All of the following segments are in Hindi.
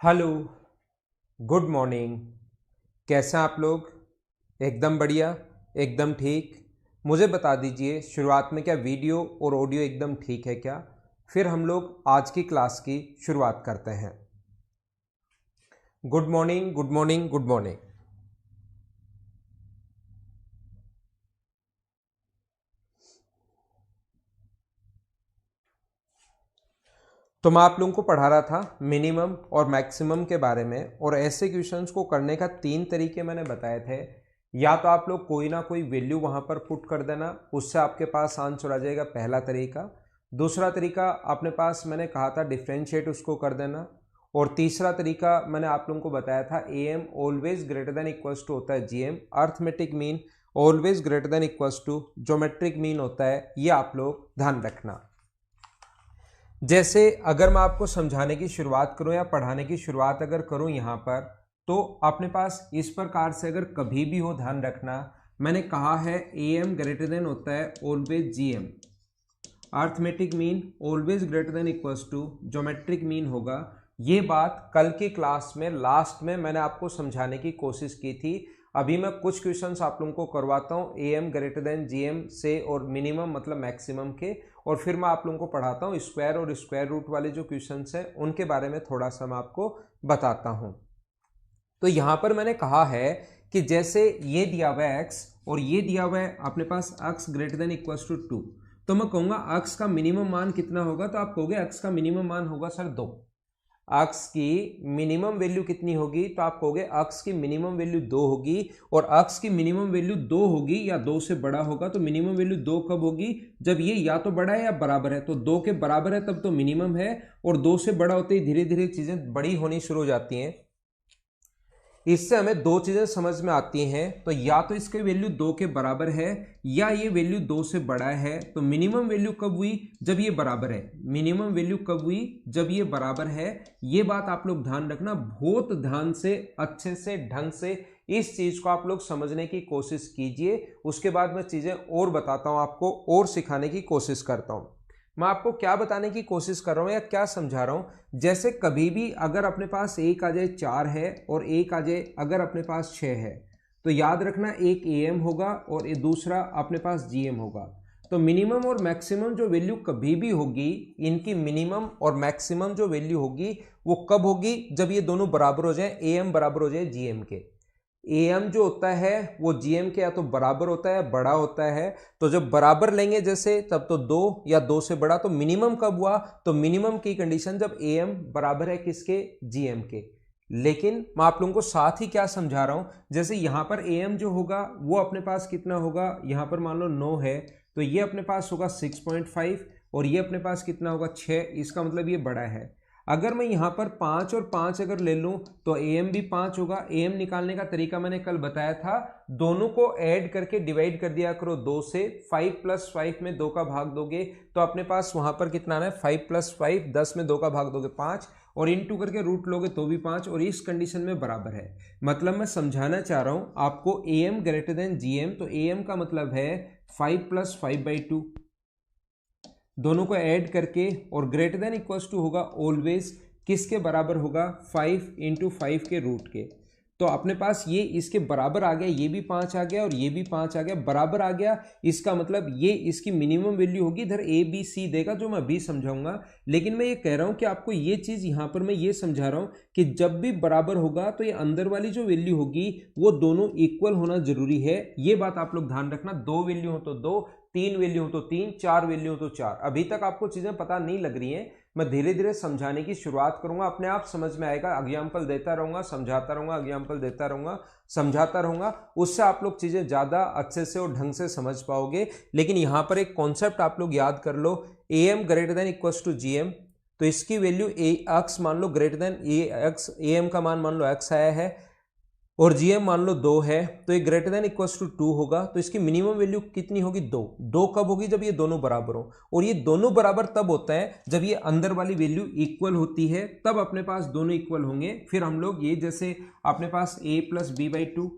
Hello, good morning. कैसे हैं आप लोग? एकदम बढ़िया, एकदम ठीक। मुझे बता दीजिए शुरुआत में क्या वीडियो और ऑडियो एकदम ठीक है क्या? फिर हम लोग आज की क्लास की शुरुआत करते हैं। Good morning, good morning, good morning. तो मैं आप लोगों को पढ़ा रहा था मिनिमम और मैक्सिमम के बारे में, और ऐसे क्वेश्चंस को करने का 3 तरीके मैंने बताए थे। या तो आप लोग कोई ना कोई वैल्यू वहां पर पुट कर देना, उससे आपके पास आंसर आ जाएगा, पहला तरीका। दूसरा तरीका अपने पास मैंने कहा था डिफ्रेंशिएट उसको कर देना। और तीसरा तरीका मैंने आप लोगों को बताया था A M always greater than equals to होता है G M, arithmetic mean always greater than equals to geometric mean होता है। ये आप लोग ध्यान रखना। जैसे अगर मैं आपको समझाने की शुरुआत करूं या पढ़ाने की शुरुआत अगर करूं यहां पर, तो अपने पास इस प्रकार से अगर कभी भी हो, ध्यान रखना मैंने कहा है ए एम ग्रेटर देन होता है always G M, arithmetic mean always greater than equals to geometric mean होगा। ये बात कल की क्लास में लास्ट में मैंने आपको समझाने की कोशिश की थी। अभी मैं कुछ क्वेश्चंस आप लोगों को करवाता हूँ A M greater than G M से, और मिनिमम मतलब मैक्सिमम के, और फिर मैं आप लोगों को पढ़ाता हूँ स्क्वायर और स्क्वायर रूट वाले जो क्वेश्चंस हैं उनके बारे में थोड़ा सा मैं आपको बताता हूँ। तो यहाँ पर मैंने कहा है कि जैसे ये दिया हुआ है x और ये दिया हुआ है अपने पास x greater than equals to 2, तो मैं कहूँगा x का मिनिमम मान कितना होगा, तो आप कहोगे x का मिनिमम मान होगा सर 2। x की मिनिमम वैल्यू कितनी होगी, तो आप कहोगे x की मिनिमम वैल्यू 2 होगी, और x की मिनिमम वैल्यू 2 होगी या 2 से बड़ा होगा। तो मिनिमम वैल्यू 2 कब होगी, जब ये या तो बड़ा है या बराबर है। तो 2 के बराबर है तब तो मिनिमम है, और 2 से बड़ा होते ही धीरे धीरे चीजें बड़ी होनी शुरू हो जाती हैं। इससे हमें दो चीजें समझ में आती हैं, तो या तो इसकी वैल्यू 2 के बराबर है या ये वैल्यू 2 से बड़ा है। तो मिनिमम वैल्यू कब हुई, जब ये बराबर है। मिनिमम वैल्यू कब हुई, जब ये बराबर है। ये बात आप लोग ध्यान रखना, बहुत ध्यान से, अच्छे से, ढंग से इस चीज को आप लोग समझने की कोशिश कीजिए। उसके बाद मैं चीजें और बताता हूं आपको, और सिखाने की कोशिश करता हूं। मैं आपको क्या बताने की कोशिश कर रहा हूं या क्या समझा रहा हूं, जैसे कभी भी अगर अपने पास एक आ जाए 4 है और एक आ जाए अगर अपने पास 6 है, तो याद रखना एक ए एम होगा और दूसरा अपने पास जी एम होगा। तो मिनिमम और मैक्सिमम जो वैल्यू कभी भी होगी, इनकी मिनिमम और मैक्सिमम जो वैल्यू होगी वो कब होगी, जब ये दोनों बराबर हो जाए, ए एम बराबर हो जाए जी एम के। एम जो होता है वो जीएम के या तो बराबर होता है या बड़ा होता है। तो जब बराबर लेंगे जैसे, तब तो 2 या 2 से बड़ा। तो मिनिमम कब हुआ, तो मिनिमम की कंडीशन जब एम बराबर है किसके, जीएम के। लेकिन मैं आप लोगों को साथ ही क्या समझा रहा हूं, जैसे यहां पर एम जो होगा वो अपने पास कितना होगा, यहां पर मान लो 9 है, तो ये अपने पास होगा 6.5, और ये अपने पास कितना होगा 6। इसका मतलब ये बड़ा है। अगर मैं यहां पर 5 और 5 अगर ले लूं तो एम भी 5 होगा। एम निकालने का तरीका मैंने कल बताया था, दोनों को ऐड करके डिवाइड कर दिया करो 2 से। 5 + 5 में 2 का भाग दोगे तो अपने पास वहां पर कितना आना है, 5 + 5, 10 में 2 का भाग दोगे 5, और इनटू करके रूट लोगे तो भी 5, और इस कंडीशन में बराबर है। मतलब मैं समझाना चाह रहा हूं आपको A M greater than G M, तो ए एम का मतलब है 5 + 5/2, दोनों को ऐड करके, और ग्रेटर देन इक्वल्स टू होगा ऑलवेज किसके बराबर होगा, 5 × 5 के रूट के। तो अपने पास ये इसके बराबर आ गया, ये भी 5 आ गया और ये भी 5 आ गया, बराबर आ गया। इसका मतलब ये इसकी मिनिमम वैल्यू होगी। इधर ए बी सी देगा जो मैं अभी समझाऊंगा, लेकिन मैं ये कह रहा हूं कि आपको ये चीज यहां पर मैं ये समझा रहा हूं कि जब भी बराबर होगा तो ये अंदर वाली जो वैल्यू होगी वो दोनों इक्वल होना जरूरी है। ये बात आप लोग ध्यान रखना। 2 वैल्यू हो तो 2, 3 वैल्यू हो तो 3, 4 वैल्यू हो तो 4। अभी तक आपको चीजें पता नहीं लग रही हैं, मैं धीरे धीरे समझाने की शुरुआत करूंगा, अपने आप समझ में आएगा। एग्जाम्पल देता रहूंगा, समझाता रहूंगा, एग्जाम्पल देता रहूंगा, समझाता रहूंगा, उससे आप लोग चीजें ज्यादा अच्छे से और ढंग से समझ पाओगे। लेकिन यहां पर एक कॉन्सेप्ट आप लोग याद कर लो, A M greater than equals to G M, तो इसकी वैल्यू ए एक्स मान लो greater than A X, A M का मान लो एक्स आया है, और जीएम मान लो 2 है, तो ये ग्रेटर देन इक्वल्स टू 2 होगा। तो इसकी मिनिमम वैल्यू कितनी होगी, 2। 2 कब होगी, जब ये दोनों बराबर हो, और ये दोनों बराबर तब होता है जब ये अंदर वाली वैल्यू इक्वल होती है, तब अपने पास दोनों इक्वल होंगे। फिर हम लोग ये जैसे अपने पास a + b/2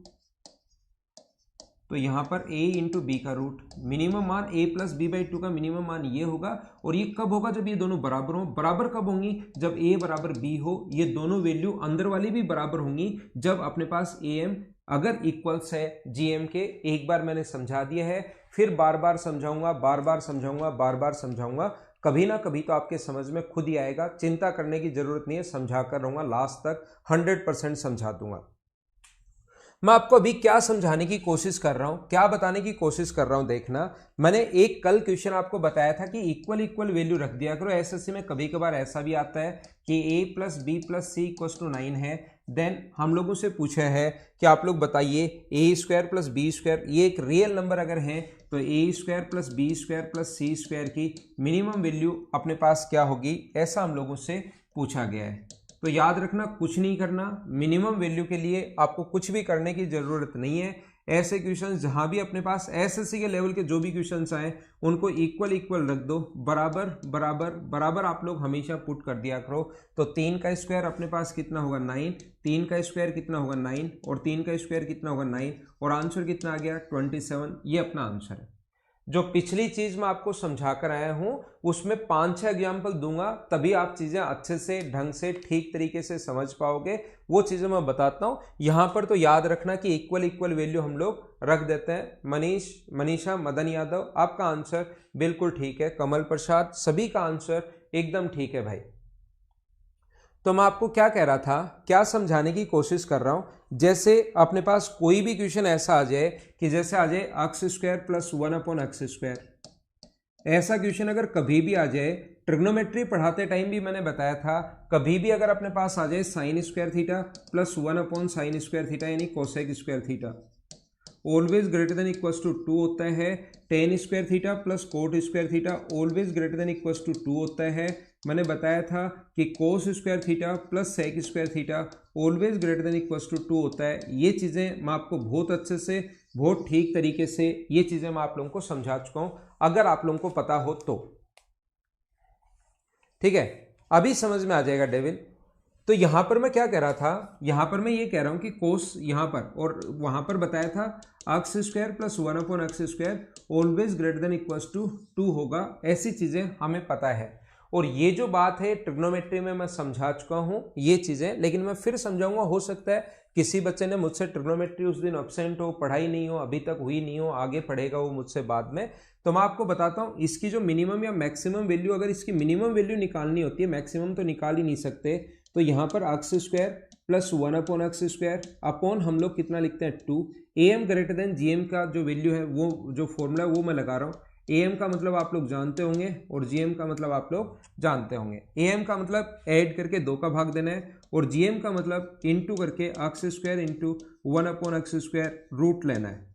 तो यहाँ पर a इंटू बी का रूट, मिनिमम मान a plus B by two का मिनिमम मान ये होगा। और ये कब होगा? जब ये दोनों बराबर हो। बराबर कब होंगी? जब a बराबर b हो। ये दोनों वैल्यू अंदर वाली भी बराबर होंगी जब अपने पास am अगर इक्वल्स है gm के। एक बार मैंने समझा दिया है, फिर बार बार समझाऊंगा, बार बार समझाऊंगा, बार बार समझाऊंगा, कभी ना कभी तो आपके समझ में खुद ही आएगा। चिंता करने की जरूरत नहीं है, समझा कर रहूंगा लास्ट तक, 100% समझा दूंगा। मैं आपको अभी क्या समझाने की कोशिश कर रहा हूं, क्या बताने की कोशिश कर रहा हूं, देखना। मैंने एक कल क्वेश्चन आपको बताया था कि इक्वल इक्वल वैल्यू रख दिया करो। एसएससी में कभी कभार ऐसा भी आता है कि a plus B plus c equals to 9 है। देन हम लोगों से पूछा है कि आप लोग बताइए A square plus B square, ये एक रियल नंबर अगर है तो A square plus B square plus C square की मिनिमम वैल्यू अपने पास क्या होगी, ऐसा हम लोगों से पूछा गया है। तो याद रखना, कुछ नहीं करना, मिनिमम वैल्यू के लिए आपको कुछ भी करने की जरूरत नहीं है। ऐसे क्वेश्चन जहां भी अपने पास एसएससी के लेवल के जो भी क्वेश्चंस आए उनको इक्वल इक्वल रख दो, बराबर बराबर बराबर आप लोग हमेशा पुट कर दिया करो। तो 3 का स्क्वायर अपने पास कितना होगा 9, 3 का स्क्वायर कितना होगा 9, और 3 का स्क्वायर कितना होगा 9, और आंसर कितना आ गया 27। ये अपना आंसर है। जो पिछली चीज मैं आपको समझा कर आया हूं उसमें 5-6 एग्जाम्पल दूंगा, तभी आप चीजें अच्छे से ढंग से ठीक तरीके से समझ पाओगे। वो चीजें मैं बताता हूं। यहां पर तो याद रखना कि इक्वल इक्वल वैल्यू हम लोग रख देते हैं। मनीष, मनीषा, मदन यादव, आपका आंसर बिल्कुल ठीक है। कमल प्रसाद, सभी का आंसर एकदम ठीक है भाई। तो मैं आपको क्या कह रहा था, क्या समझाने की कोशिश कर रहा हूं। जैसे अपने पास कोई भी क्वेश्चन ऐसा आ जाए कि जैसे आ जाए x square plus 1/x square, ऐसा क्वेश्चन अगर कभी भी आ जाए, ट्रिग्नोमेट्री पढ़ाते टाइम भी मैंने बताया था, कभी भी अगर अपने पास आ जाए sine square theta plus 1/sin square theta यानी cosec square theta, always greater than equals to 2 होता है। Tan square theta plus cot square theta always greater than equals to 2 होता है। मैंने बताया था कि cos square theta plus sec square theta always greater than equals to 2 होता है। ये चीज़ें मैं आपको बहुत अच्छे से, बहुत ठीक तरीके से ये चीज़ें मैं आप लोगों को समझा चुका हूँ, अगर आप लोगों को पता हो तो। ठीक है, अभी समझ में आ जाएगा डेविल। तो यहां पर मैं क्या कह रहा था, यहां पर मैं ये कह रहा हूं कि कोस यहां पर और वहां पर बताया था x square plus 1/x square always greater than equals to 2 होगा। ऐसी चीजें हमें पता है, और ये जो बात है ट्रिग्नोमेट्री में मैं समझा चुका हूं ये चीजें, लेकिन मैं फिर समझाऊंगा। हो सकता है किसी बच्चे ने मुझसे ट्रिग्नोमेट्री उस दिन एब्सेंट हो, पढ़ाई नहीं हो, अभी तक हुई नहीं हो, आगे पढ़ेगा वो मुझसे बाद में। तो मैं आपको बताता हूं इसकी जो मिनिमम या मैक्सिमम वैल्यू, अगर इसकी मिनिमम वैल्यू निकालनी होती है, मैक्सिमम तो निकाल ही नहीं सकते, तो यहां पर x square plus 1/x square upon हम लोग कितना लिखते हैं 2। am ग्रेटर देन gm का जो वैल्यू है, वो जो फॉर्मूला है वो मैं लगा रहा हूँ। am का मतलब आप लोग जानते होंगे और gm का मतलब आप लोग जानते होंगे। am का मतलब ऐड करके 2 का भाग देना है, और gm का मतलब इंटू करके x square into 1/x square root लेना है।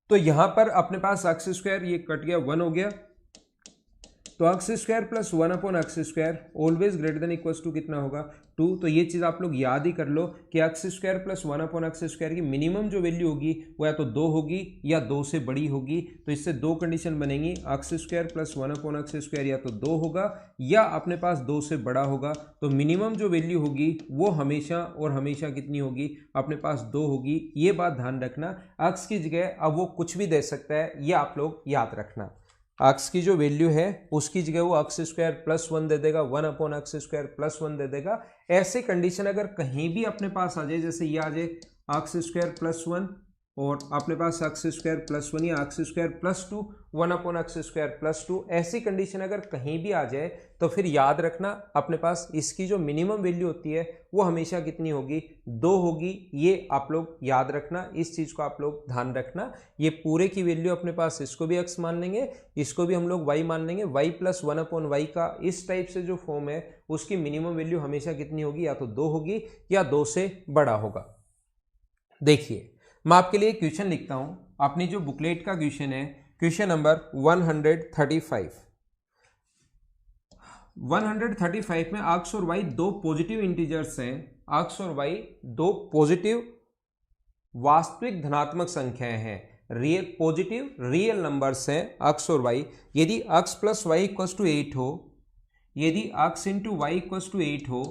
तो यहां पर अपने पास एक्स स्क्वायर ये कट गया, 1 हो गया, तो x square plus 1/x square always greater than equals to कितना होगा 2। तो ये चीज आप लोग याद ही कर लो कि x square plus 1/x square की मिनिमम जो वैल्यू होगी वो या तो 2 होगी या 2 से बड़ी होगी। तो इससे 2 कंडीशन बनेंगी, x square plus 1/x square या तो 2 होगा या अपने पास 2 से बड़ा होगा। तो मिनिमम जो वैल्यू होगी वो हमेशा और हमेशा कितनी होगी, अपने पास 2 होगी। ये बात ध्यान रखना। एक्स की जगह अब वो कुछ भी दे सकता है, ये आप लोग याद रखना। एक्स की जो वैल्यू है उसकी जगह वो एक्स स्क्वायर प्लस 1 दे देगा, 1/x स्क्वायर प्लस 1 दे देगा। ऐसे कंडीशन अगर कहीं भी अपने पास आ जाए, जैसे ये आ जाए एक्स स्क्वायर प्लस 1 और अपने पास एक्स स्क्वायर प्लस 1 या x square plus 2, 1/x square plus 2, ऐसी कंडीशन अगर कहीं भी आ जाए तो फिर याद रखना अपने पास इसकी जो मिनिमम वैल्यू होती है वो हमेशा कितनी होगी, 2 होगी। ये आप लोग याद रखना, इस चीज को आप लोग ध्यान रखना। ये पूरे की वैल्यू अपने पास, इसको भी x मान लेंगे, इसको भी हम लोग y मान लेंगे। y प्लस 1/y का इस टाइप से जो फॉर्म है उसकी मिनिमम वैल्यू हमेशा कितनी होगी, या तो 2 होगी या 2 से बड़ा होगा। देखिए मैं आपके लिए क्वेश्चन लिखता हूं, अपनी जो बुकलेट का क्वेश्चन है, क्वेश्चन नंबर 135। 135 में एक्स और वाई दो पॉजिटिव इंटीजर्स हैं, एक्स और वाई दो पॉजिटिव वास्तविक धनात्मक संख्याएं हैं, रियल पॉजिटिव रियल नंबर्स हैं एक्स और वाई। यदि x plus y equals to 8 हो, यदि x into y equals to 8 हो,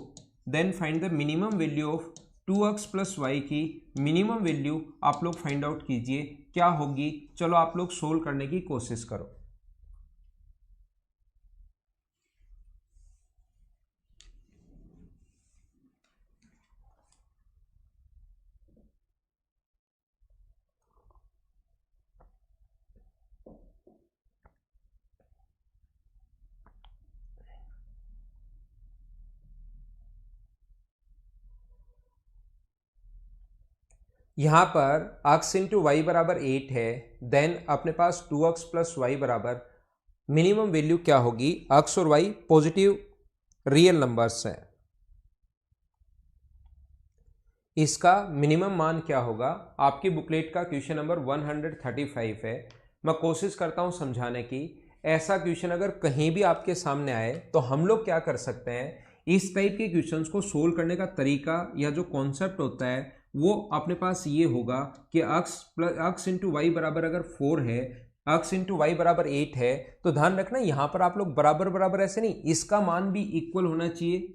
then find the minimum value of 2x plus y की मिनिमम वैल्यू आप लोग फाइंड आउट कीजिए क्या होगी। चलो आप लोग सोल्व करने की कोशिश करो। यहां पर x इंटू वाई बराबर 8 है, देन अपने पास 2x प्लस वाई बराबर मिनिमम वैल्यू क्या होगी। x और y पॉजिटिव रियल नंबर्स हैं, इसका मिनिमम मान क्या होगा। आपकी बुकलेट का क्वेश्चन नंबर 135 है। मैं कोशिश करता हूं समझाने की। ऐसा क्वेश्चन अगर कहीं भी आपके सामने आए तो हम लोग क्या कर सकते हैं, इस टाइप के क्वेश्चंस को सोल्व करने का तरीका या जो कॉन्सेप्ट होता है वो अपने पास ये होगा कि x इंटू वाई बराबर अगर 4 है, x इंटू वाई बराबर 8 है, तो ध्यान रखना यहां पर आप लोग बराबर बराबर ऐसे नहीं, इसका मान भी इक्वल होना चाहिए।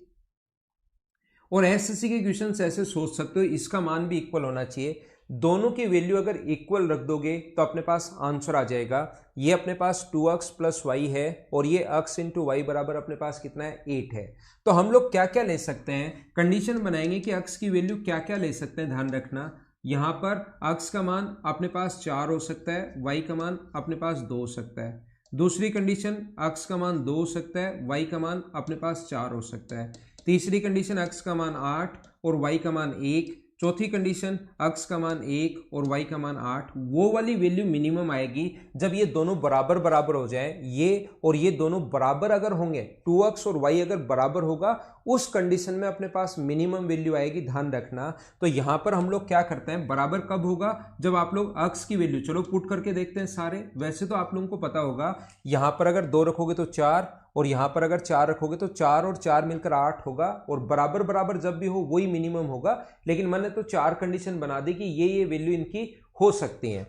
और एसएससी के क्वेश्चन ऐसे सोच सकते हो, इसका मान भी इक्वल होना चाहिए। दोनों की वैल्यू अगर इक्वल रख दोगे तो अपने पास आंसर आ जाएगा। ये अपने पास 2x प्लस वाई है और ये x इंटू वाई बराबर अपने पास कितना है, 8 है। तो हम लोग क्या क्या ले सकते हैं, कंडीशन बनाएंगे कि x की वैल्यू क्या क्या ले सकते हैं। ध्यान रखना यहां पर x का मान अपने पास 4 हो सकता है, y का मान अपने पास 2 हो सकता है। दूसरी कंडीशन x का मान 2 हो सकता है, y का मान अपने पास 4 हो सकता है। तीसरी कंडीशन x का मान 8 और y का मान 1। चौथी कंडीशन x का मान 1 और y का मान 8। वो वाली वैल्यू मिनिमम आएगी जब ये दोनों बराबर बराबर हो जाए, ये और ये दोनों बराबर अगर होंगे, 2x और y अगर बराबर होगा, उस कंडीशन में अपने पास मिनिमम वैल्यू आएगी। ध्यान रखना। तो यहां पर हम लोग क्या करते हैं, बराबर कब होगा, जब आप लोग x की वैल्यू, चलो पुट करके देखते हैं सारे। वैसे तो आप लोगों को पता होगा, यहां पर अगर 2 रखोगे तो 4 और यहां पर अगर 4 रखोगे तो 4 और 4 मिलकर 8 होगा, और बराबर बराबर जब भी हो वही मिनिमम होगा। लेकिन मैंने तो 4 कंडीशन बना दी कि ये वैल्यू इनकी हो सकती है।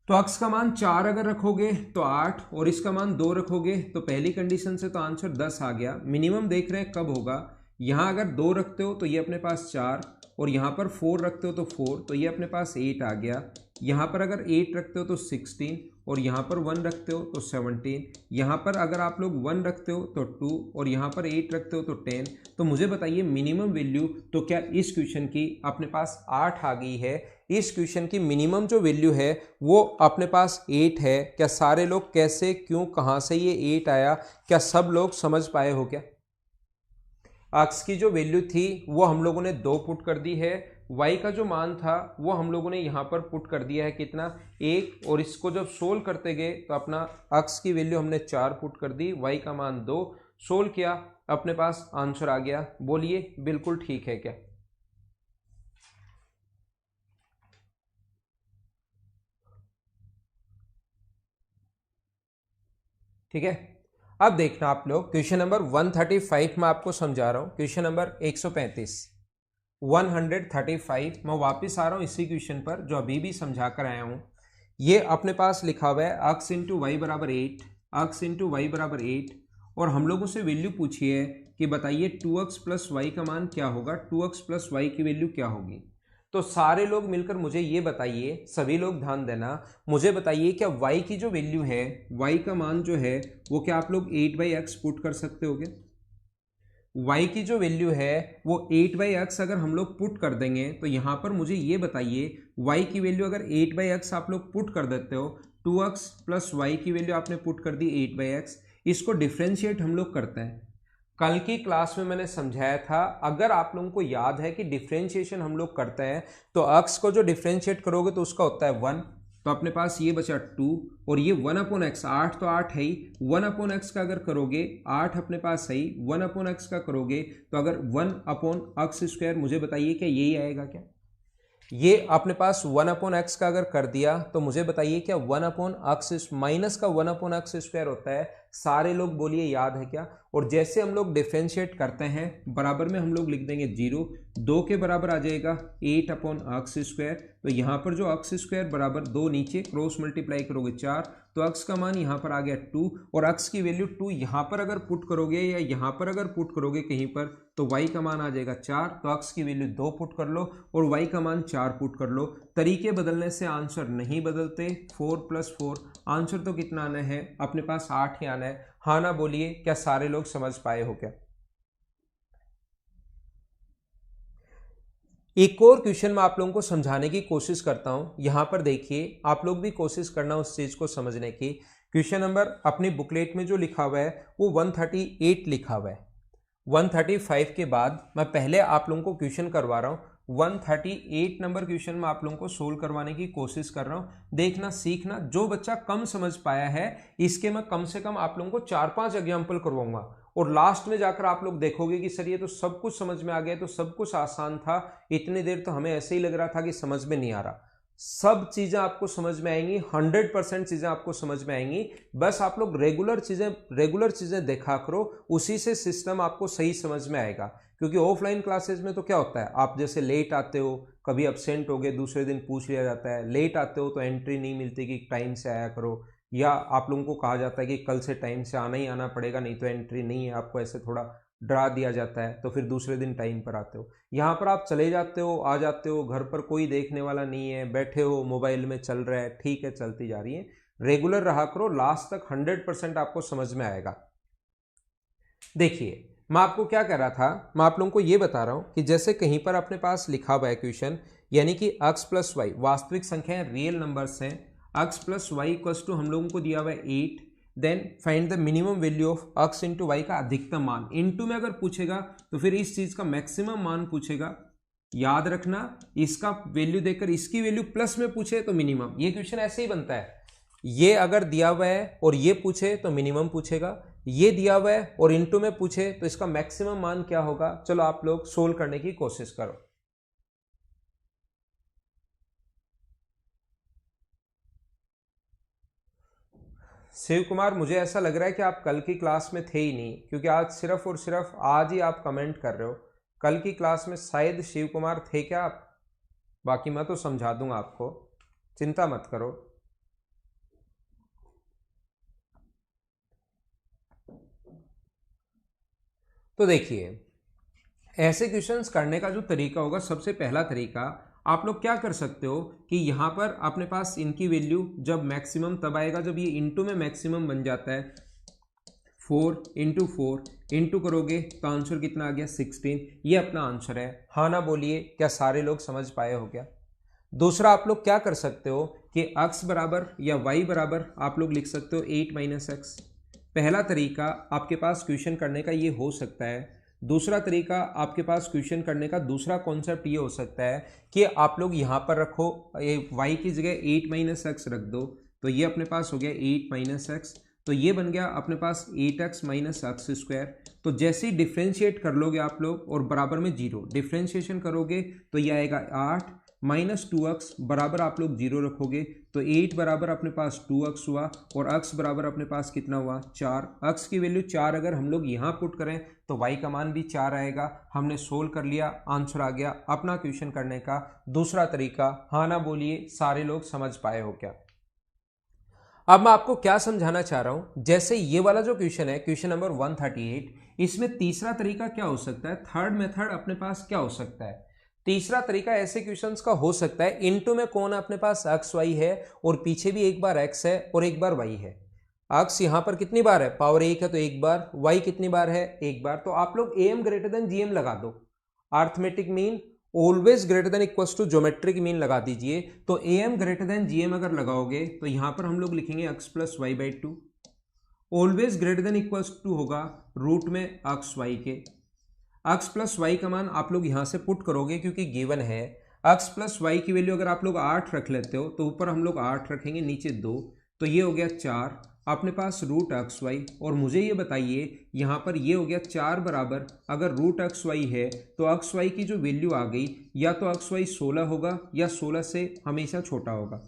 तो x का मान 4 अगर रखोगे तो 8 और इसका मान 2 रखोगे तो पहली कंडीशन से तो आंसर 10 आ गया। मिनिमम देख रहे हैं कब होगा, यहां अगर 2 रखते हो तो ये अपने पास 4 और यहां पर 4 रखते हो तो 4, तो ये अपने पास 8 आ गया। यहां पर अगर 8 रखते हो तो 16 और यहां पर 1 रखते हो तो 17। यहां पर अगर आप लोग 1 रखते हो तो 2 और यहां पर 8 रखते हो तो 10। तो मुझे बताइए मिनिमम वैल्यू तो क्या इस क्वेश्चन की अपने पास 8 आ गई है। इस क्वेश्चन की मिनिमम जो वैल्यू है वो अपने पास 8 है। क्या सारे लोग कैसे, क्यों, कहां से ये 8 आया, क्या सब लोग समझ पाए हो क्या। x की जो वैल्यू थी वो हम लोगों ने 2 पुट कर दी है, y का जो मान था वो हम लोगों ने यहाँ पर पुट कर दिया है कितना, 1। और इसको जब सोल्व करते गए तो अपना x की वैल्यू हमने 4 पुट कर दी, y का मान 2, सोल्व किया, अपने पास आंसर आ गया। बोलिए बिल्कुल ठीक है क्या। ठीक है। अब देखना आप लोग क्वेश्चन नंबर 135 में आपको समझा रहा हूं। क्वेश्चन नंबर 135 135 मैं वापस आ रहा हूं इसी क्वेश्चन पर जो अभी भी समझा कर आया हूं। ये अपने पास लिखा हुआ है x इंटू वाई बराबर 8, x इंटू वाई बराबर 8, और हम लोगों से वैल्यू पूछी है कि बताइए 2x प्लस वाई का मान क्या होगा, 2x प्लस वाई की वैल्यू क्या होगी। तो सारे लोग मिलकर मुझे ये बताइए, सभी लोग ध्यान देना, मुझे बताइए क्या y की जो वैल्यू है, y का मान जो है वो क्या आप लोग 8/x पुट कर सकते हो क्या। y की जो वैल्यू है वो 8/x अगर हम लोग पुट कर देंगे तो यहां पर मुझे ये बताइए y की वैल्यू अगर 8/x आप लोग पुट कर देते हो, 2x प्लस वाई की वैल्यू आपने पुट कर दी 8/x, इसको डिफ्रेंशिएट हम लोग करते हैं। कल की क्लास में मैंने समझाया था, अगर आप लोगों को याद है कि डिफ्रेंशिएशन हम लोग करते हैं तो x को जो डिफ्रेंशिएट करोगे तो उसका होता है 1, तो अपने पास ये बचा 2 और ये 1/x, 8 तो 8 है ही, 1/x का अगर करोगे 8 अपने पास है ही, 1/x का करोगे तो अगर 1/x², मुझे बताइए क्या यही आएगा क्या। ये अपने पास 1/x का अगर कर दिया तो मुझे बताइए क्या 1/x माइनस का 1/x² होता है। सारे लोग बोलिए याद है क्या। और जैसे हम लोग डिफरेंशिएट करते हैं बराबर में हम लोग लिख देंगे 0, 2 के बराबर आ जाएगा 8/x²। तो यहाँ पर जो x² बराबर 2 नीचे क्रॉस मल्टीप्लाई करोगे 4, तो अक्स का मान यहाँ पर आ गया 2 और अक्स की वैल्यू 2 यहाँ पर अगर पुट करोगे या यहाँ पर अगर पुट करोगे कहीं पर तो y का मान आ जाएगा 4, तो अक्स की वैल्यू 2 पुट कर लो और y का मान 4 पुट कर लो। तरीके बदलने से आंसर नहीं बदलते। 4 + 4 आंसर तो कितना आना है अपने पास 8 ही आना है। हाँ ना बोलिए, क्या सारे लोग समझ पाए हो क्या? एक और क्वेश्चन मैं आप लोगों को समझाने की कोशिश करता हूं। यहां पर देखिए, आप लोग भी कोशिश करना उस चीज को समझने की। क्वेश्चन नंबर अपनी बुकलेट में जो लिखा हुआ है वो 138 लिखा हुआ है। 135 के बाद मैं पहले आप लोगों को क्वेश्चन करवा रहा हूं। 138 नंबर क्वेश्चन में आप लोगों को सोल्व करवाने की कोशिश कर रहा हूं। देखना, सीखना। जो बच्चा कम समझ पाया है इसके मैं कम से कम आप लोगों को 4-5 एग्जाम्पल करवाऊंगा और लास्ट में जाकर आप लोग देखोगे कि सर ये तो सब कुछ समझ में आ गया, तो सब कुछ आसान था, इतनी देर तो हमें ऐसे ही लग रहा था कि समझ में नहीं आ रहा। सब चीजें आपको समझ में आएंगी, 100% चीजें आपको समझ में आएंगी। बस आप लोग रेगुलर चीजें देखा करो, उसी से सिस्टम आपको सही समझ में आएगा। क्योंकि ऑफलाइन क्लासेस में तो क्या होता है, आप जैसे लेट आते हो, कभी अब्सेंट हो गए, दूसरे दिन पूछ लिया जाता है। लेट आते हो तो एंट्री नहीं मिलती कि टाइम से आया करो, या आप लोगों को कहा जाता है कि कल से टाइम से आना ही आना पड़ेगा, नहीं तो एंट्री नहीं है, आपको ऐसे थोड़ा डरा दिया जाता है, तो फिर दूसरे दिन टाइम पर आते हो। यहाँ पर आप चले जाते हो, आ जाते हो, घर पर कोई देखने वाला नहीं है, बैठे हो, मोबाइल में चल रहा है, ठीक है, चलती जा रही है। रेगुलर रहा करो, लास्ट तक 100% आपको समझ में आएगा। देखिए, मैं आपको क्या कह रहा था, मैं आप लोगों को ये बता रहा हूं कि जैसे कहीं पर अपने पास लिखा हुआ है क्वेश्चन, यानी कि x प्लस वाई वास्तविक संख्या है, रियल नंबर्स हैं। x plus y equals to हम लोगों को दिया हुआ है 8, then find the minimum value of x into y का अधिकतम मान। इंटू में अगर पूछेगा तो फिर इस चीज का मैक्सिमम मान पूछेगा। याद रखना, इसका वैल्यू देकर इसकी वैल्यू प्लस में पूछे तो मिनिमम। ये क्वेश्चन ऐसे ही बनता है, ये अगर दिया हुआ है और ये पूछे तो मिनिमम पूछेगा, ये दिया हुआ है और इनटू में पूछे तो इसका मैक्सिमम मान क्या होगा। चलो आप लोग सोल्व करने की कोशिश करो। शिव कुमार, मुझे ऐसा लग रहा है कि आप कल की क्लास में थे ही नहीं, क्योंकि आज सिर्फ और सिर्फ आज ही आप कमेंट कर रहे हो। कल की क्लास में शायद शिव कुमार थे क्या आप? बाकी मैं तो समझा दूंगा आपको, चिंता मत करो। तो देखिए, ऐसे क्वेश्चंस करने का जो तरीका होगा, सबसे पहला तरीका आप लोग क्या कर सकते हो कि यहाँ पर अपने पास इनकी वैल्यू जब मैक्सिमम तब आएगा जब ये इंटू में मैक्सिमम बन जाता है। 4 इंटू 4 इंटू करोगे तो आंसर कितना आ गया 16। ये अपना आंसर है। हाँ ना बोलिए, क्या सारे लोग समझ पाए हो क्या? दूसरा आप लोग क्या कर सकते हो कि x बराबर या y बराबर आप लोग लिख सकते हो 8 - x। पहला तरीका आपके पास क्वेश्चन करने का ये हो सकता है। दूसरा तरीका आपके पास क्वेश्चन करने का दूसरा कॉन्सेप्ट ये हो सकता है कि आप लोग यहाँ पर रखो, ये y की जगह 8 - x रख दो, तो ये अपने पास हो गया 8 - x, तो ये बन गया अपने पास 8x - x²। तो जैसे ही डिफ्रेंशिएट कर लोगे आप लोग और बराबर में 0 डिफ्रेंशिएशन करोगे तो ये आएगा 8 - 2x बराबर आप लोग 0 रखोगे तो 8 बराबर अपने पास 2x हुआ और x बराबर अपने पास कितना हुआ 4। x की वैल्यू 4 अगर हम लोग यहाँ पुट करें तो y का मान भी 4 आएगा। हमने सोल्व कर लिया, आंसर आ गया। अपना क्वेश्चन करने का दूसरा तरीका। हाँ ना बोलिए, सारे लोग समझ पाए हो क्या? अब मैं आपको क्या समझाना चाह रहा हूं, जैसे ये वाला जो क्वेश्चन है, क्वेश्चन नंबर 138, इसमें तीसरा तरीका क्या हो सकता है, थर्ड मेथड अपने पास क्या हो सकता है। तीसरा तरीका ऐसे क्वेश्चंस का हो सकता है, इनटू में कौन अपने पास एक्स वाई है और पीछे भी एक बार एक्स है और एक बार वाई है। एक्स यहां पर कितनी बार है, पावर 1 है तो एक बार, वाई कितनी बार है, एक बार। तो आप लोग एम ग्रेटर देन जीएम लगा दो, arithmetic mean always greater than equals to geometric mean लगा दीजिए। तो A M greater than G M अगर लगाओगे तो यहां पर हम लोग लिखेंगे x plus Y by 2। Always greater than equals to होगा रूट में x वाई के। x प्लस वाई का मान आप लोग यहां से पुट करोगे क्योंकि गिवन है। x प्लस वाई की वैल्यू अगर आप लोग 8 रख लेते हो तो ऊपर हम लोग 8 रखेंगे, नीचे 2, तो ये हो गया 4 अपने पास रूट एक्स वाई। और मुझे ये बताइए यहाँ पर ये हो गया 4 बराबर, अगर रूट एक्स वाई है तो एक्स वाई की जो वैल्यू आ गई, या तो एक्स वाई 16 होगा या 16 से हमेशा छोटा होगा।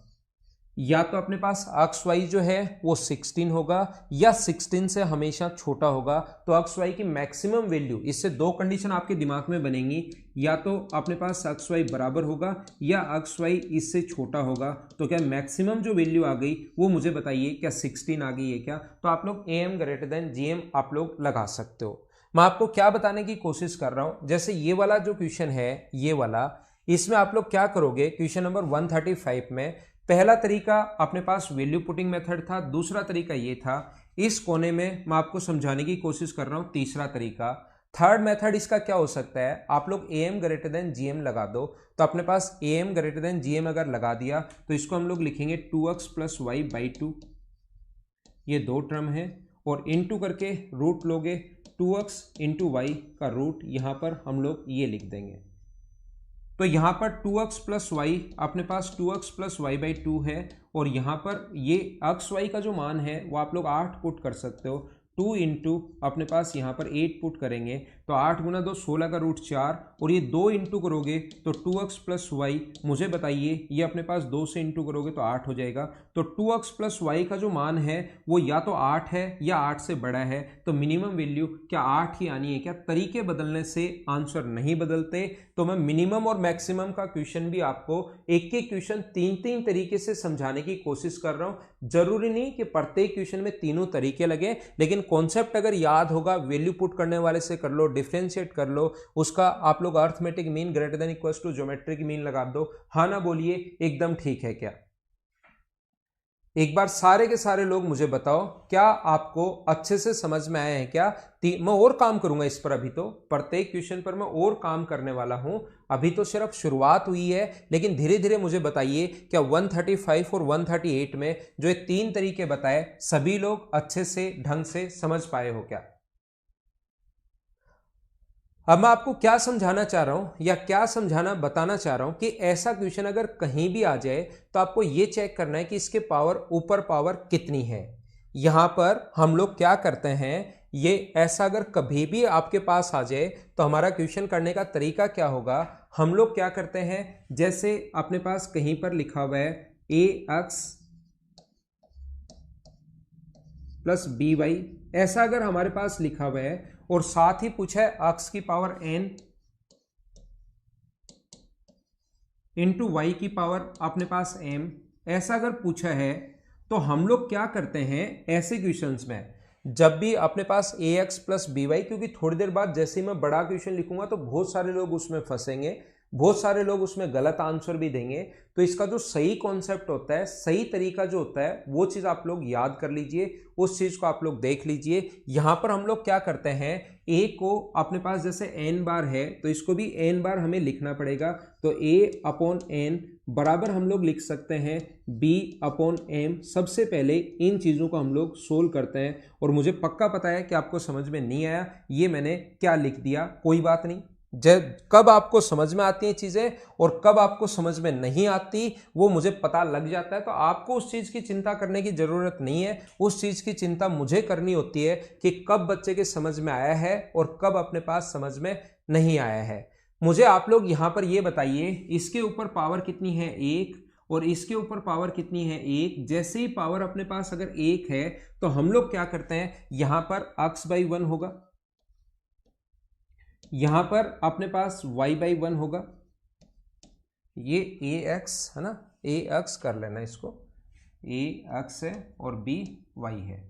या तो अपने पास अक्स वाई जो है वो 16 होगा या 16 से हमेशा छोटा होगा। तो अक्स वाई की मैक्सिमम वैल्यू, इससे दो कंडीशन आपके दिमाग में बनेंगी, या तो अपने पास अक्स वाई बराबर होगा या अक्स वाई इससे छोटा होगा। तो क्या मैक्सिमम जो वैल्यू आ गई वो मुझे बताइए, क्या 16 आ गई है क्या? तो आप लोग A M greater than G M आप लोग लगा सकते हो। मैं आपको क्या बताने की कोशिश कर रहा हूं, जैसे ये वाला जो क्वेश्चन है ये वाला, इसमें आप लोग क्या करोगे, क्वेश्चन नंबर 135 में पहला तरीका अपने पास वैल्यू पुटिंग मेथड था, दूसरा तरीका ये था। इस कोने में मैं आपको समझाने की कोशिश कर रहा हूं तीसरा तरीका। थर्ड मेथड इसका क्या हो सकता है, आप लोग A M greater than G M लगा दो। तो अपने पास A M greater than G M अगर लगा दिया तो इसको हम लोग लिखेंगे 2x प्लस वाई बाई 2, ये दो टर्म है, और इनटू करके रूट लोगे 2x इंटू वाई का रूट, यहां पर हम लोग ये लिख देंगे। तो यहां पर 2x प्लस वाई, अपने पास 2x प्लस वाई बाई 2 है, और यहां पर ये अक्स वाई का जो मान है वो आप लोग 8 पुट कर सकते हो। 2 इंटू अपने पास यहाँ पर 8 पुट करेंगे तो 8 गुना 2 16 का रूट 4, और ये 2 इंटू करोगे तो 2x प्लस वाई, मुझे बताइए ये अपने पास 2 से इंटू करोगे तो 8 हो जाएगा। तो 2x प्लस वाई का जो मान है वो या तो 8 है या 8 से बड़ा है। तो मिनिमम वैल्यू क्या 8 ही आनी है क्या? तरीके बदलने से आंसर नहीं बदलते। तो मैं मिनिमम और मैक्सिमम का क्वेश्चन भी आपको एक एक क्वेश्चन तीन तीन तरीके से समझाने की कोशिश कर रहा हूं। जरूरी नहीं कि प्रत्येक क्वेश्चन में तीनों तरीके लगे, लेकिन कॉन्सेप्ट अगर याद होगा, वैल्यू पुट करने वाले से कर लो, डिफरेंशिएट कर लो, उसका आप लोग arithmetic mean greater than equals to geometric mean लगा दो। हाँ ना बोलिए, एकदम ठीक है क्या? एक बार सारे के सारे लोग मुझे बताओ, क्या आपको अच्छे से समझ में आया है क्या? मैं और काम करूंगा इस पर, अभी तो प्रत्येक क्वेश्चन पर मैं और काम करने वाला हूं। अभी तो सिर्फ शुरुआत हुई है, लेकिन धीरे धीरे मुझे बताइए क्या 135 और 138 में जो ये तीन तरीके बताए सभी लोग अच्छे से ढंग से समझ पाए हो क्या? अब मैं आपको क्या समझाना चाह रहा हूं या क्या समझाना बताना चाह रहा हूं कि ऐसा क्वेश्चन अगर कहीं भी आ जाए तो आपको यह चेक करना है कि इसके पावर ऊपर पावर कितनी है। यहां पर हम लोग क्या करते हैं, ये ऐसा अगर कभी भी आपके पास आ जाए तो हमारा क्वेश्चन करने का तरीका क्या होगा, हम लोग क्या करते हैं, जैसे अपने पास कहीं पर लिखा हुआ है A x plus B Y, ऐसा अगर हमारे पास लिखा हुआ है और साथ ही पूछा है अक्स की पावर n इंटू वाई की पावर अपने पास m, ऐसा अगर पूछा है तो हम लोग क्या करते हैं ऐसे क्वेश्चंस में, जब भी अपने पास ए एक्स प्लस बी वाई, क्योंकि थोड़ी देर बाद जैसे ही मैं बड़ा क्वेश्चन लिखूंगा तो बहुत सारे लोग उसमें फंसेंगे, बहुत सारे लोग उसमें गलत आंसर भी देंगे। तो इसका जो सही कॉन्सेप्ट होता है, सही तरीका जो होता है, वो चीज आप लोग याद कर लीजिए, उस चीज को आप लोग देख लीजिए। यहां पर हम लोग क्या करते हैं, ए को अपने पास जैसे एन बार है तो इसको भी एन बार हमें लिखना पड़ेगा। तो ए अपॉन एन बराबर हम लोग लिख सकते हैं बी अपॉन एम। सबसे पहले इन चीजों को हम लोग सोल्व करते हैं, और मुझे पक्का पता है कि आपको समझ में नहीं आया ये मैंने क्या लिख दिया, कोई बात नहीं। जब कब आपको समझ में आती हैं चीजें और कब आपको समझ में नहीं आती वो मुझे पता लग जाता है, तो आपको उस चीज की चिंता करने की जरूरत नहीं है। उस चीज की चिंता मुझे करनी होती है कि कब बच्चे के समझ में आया है और कब अपने पास समझ में नहीं आया है। मुझे आप लोग यहां पर ये बताइए, इसके ऊपर पावर कितनी है 1 और इसके ऊपर पावर कितनी है 1। जैसे ही पावर अपने पास अगर 1 है तो हम लोग क्या करते हैं, यहां पर x बाई 1 होगा, यहां पर अपने पास y बाई 1 होगा, ये ए एक्स है ना, ए एक्स कर लेना इसको, ए एक्स है और b y है,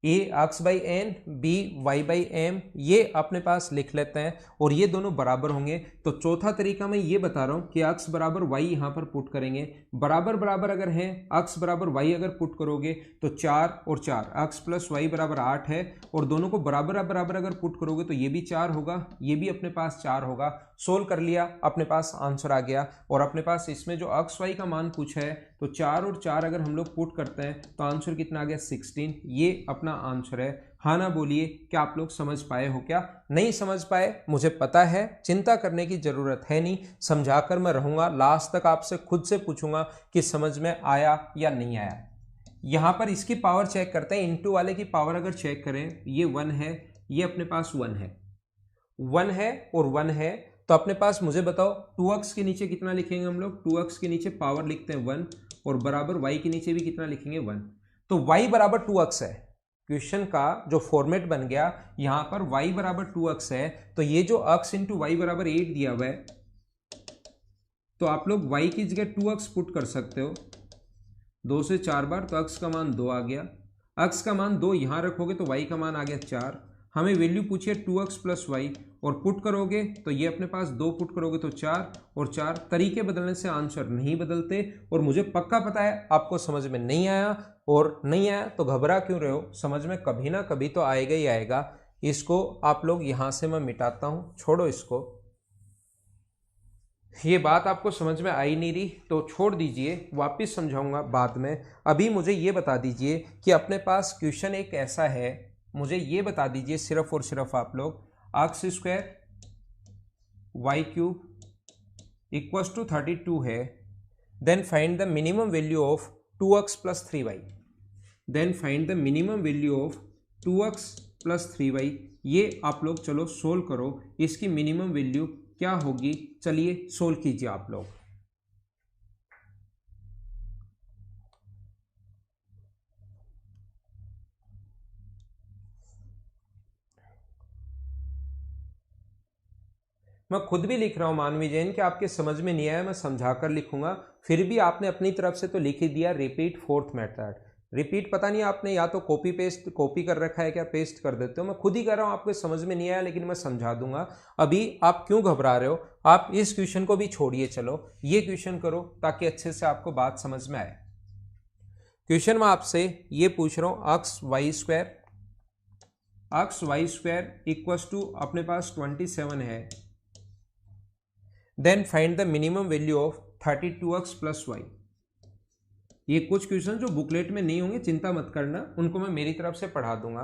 A X by N B Y by M, ये अपने पास लिख लेते हैं और ये दोनों बराबर होंगे। तो चौथा तरीका मैं ये बता रहा हूं कि x बराबर वाई यहां पर पुट करेंगे, बराबर बराबर अगर है x बराबर वाई अगर पुट करोगे तो 4 और 4, x प्लस वाई बराबर 8 है, और दोनों को बराबर बराबर अगर पुट करोगे तो ये भी 4 होगा, ये भी अपने पास 4 होगा। सोल्व कर लिया, अपने पास आंसर आ गया। और अपने पास इसमें जो एक्स वाई का मान पूछा है तो 4 और 4 अगर हम लोग पुट करते हैं तो आंसर कितना आ गया 16, ये अपना आंसर है। हाँ ना बोलिए, क्या आप लोग समझ पाए हो क्या? नहीं समझ पाए मुझे पता है, चिंता करने की जरूरत है नहीं, समझाकर मैं रहूंगा, लास्ट तक आपसे खुद से पूछूंगा कि समझ में आया या नहीं आया। यहां पर इसकी पावर चेक करते हैं, इनटू वाले की पावर अगर चेक करें, ये 1 है, ये अपने पास 1 है, 1 है और 1 है, तो अपने पास मुझे बताओ 2x के नीचे कितना लिखेंगे हम लोग, 2x के नीचे पावर लिखते हैं 1 और बराबर y के नीचे भी कितना लिखेंगे 1। तो y बराबर 2x है। क्वेश्चन का जो फॉर्मेट बन गया यहां पर y बराबर 2x है, तो ये जो x इंटू वाई बराबर 8 दिया हुआ है, तो आप लोग y की जगह 2x पुट कर सकते हो 2 से 4 बार, तो x का मान 2 आ गया। x का मान 2 यहां रखोगे तो y का मान आ गया 4। हमें वैल्यू पूछिए 2x प्लस वाई, और पुट करोगे तो ये अपने पास 2 पुट करोगे तो 4 और 4। तरीके बदलने से आंसर नहीं बदलते, और मुझे पक्का पता है आपको समझ में नहीं आया, और नहीं आया तो घबरा क्यों रहे हो, समझ में कभी ना कभी तो आएगा ही आएगा। इसको आप लोग यहां से मैं मिटाता हूं, छोड़ो इसको, ये बात आपको समझ में आई नहीं रही तो छोड़ दीजिए, वापस समझाऊंगा बाद में। अभी मुझे ये बता दीजिए कि अपने पास क्वेश्चन एक ऐसा है, मुझे ये बता दीजिए सिर्फ और सिर्फ आप लोग x square y cube equals to 32 है, then find the minimum value of 2x plus 3y। Then find the minimum value of 2x plus 3y। ये आप लोग चलो सोल्व करो, इसकी मिनिमम वैल्यू क्या होगी, चलिए सोल्व कीजिए आप लोग। मैं खुद भी लिख रहा हूं मानवी जैन कि आपके समझ में नहीं आया, मैं समझा कर लिखूंगा, फिर भी आपने अपनी तरफ से तो लिख ही दिया रिपीट फोर्थ मेथड। रिपीट पता नहीं आपने या तो कॉपी पेस्ट कॉपी कर रखा है क्या, पेस्ट कर देते हो, मैं खुद ही कर रहा हूं, आपको समझ में नहीं आया लेकिन मैं समझा दूंगा। अभी आप क्यों घबरा रहे हो, आप इस क्वेश्चन को भी छोड़िए, चलो ये क्वेश्चन करो ताकि अच्छे से आपको बात समझ में आए। क्वेश्चन में आपसे ये पूछ रहा हूं x y square equals to अपने पास 27 है, then find the minimum value of 32x plus y. ये कुछ क्वेश्चन जो बुकलेट में नहीं होंगे चिंता मत करना, उनको मैं मेरी तरफ से पढ़ा दूंगा।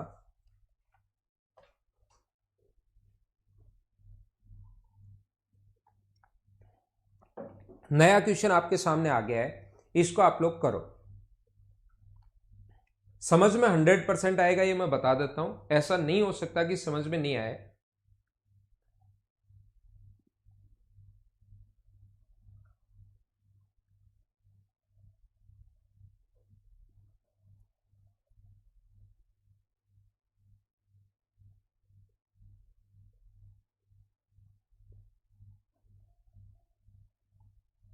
नया क्वेश्चन आपके सामने आ गया है, इसको आप लोग करो। समझ में 100% आएगा ये मैं बता देता हूं, ऐसा नहीं हो सकता कि समझ में नहीं आए।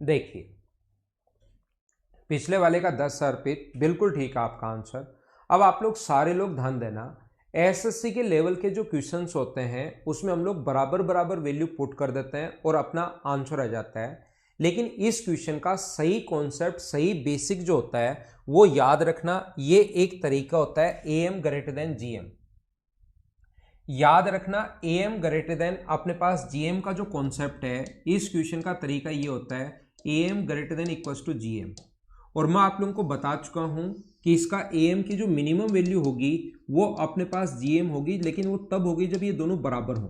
देखिए पिछले वाले का 10 अर्पित, बिल्कुल ठीक है आपका आंसर। अब आप लोग सारे लोग ध्यान देना, एसएससी के लेवल के जो क्वेश्चंस होते हैं उसमें हम लोग बराबर बराबर वैल्यू पुट कर देते हैं और अपना आंसर आ जाता है, लेकिन इस क्वेश्चन का सही कॉन्सेप्ट, सही बेसिक जो होता है वो याद रखना, ये एक तरीका होता है एएम ग्रेटर देन जीएम। याद रखना एएम ग्रेटर देन अपने पास जीएम का जो कॉन्सेप्ट है, इस क्वेश्चन का तरीका ये होता है AM greater than equals to GM. और मैं आप लोगों को बता चुका हूं कि इसका एएम की जो मिनिमम वैल्यू होगी वो अपने पास जीएम होगी, लेकिन वो तब होगी जब ये दोनों बराबर हो।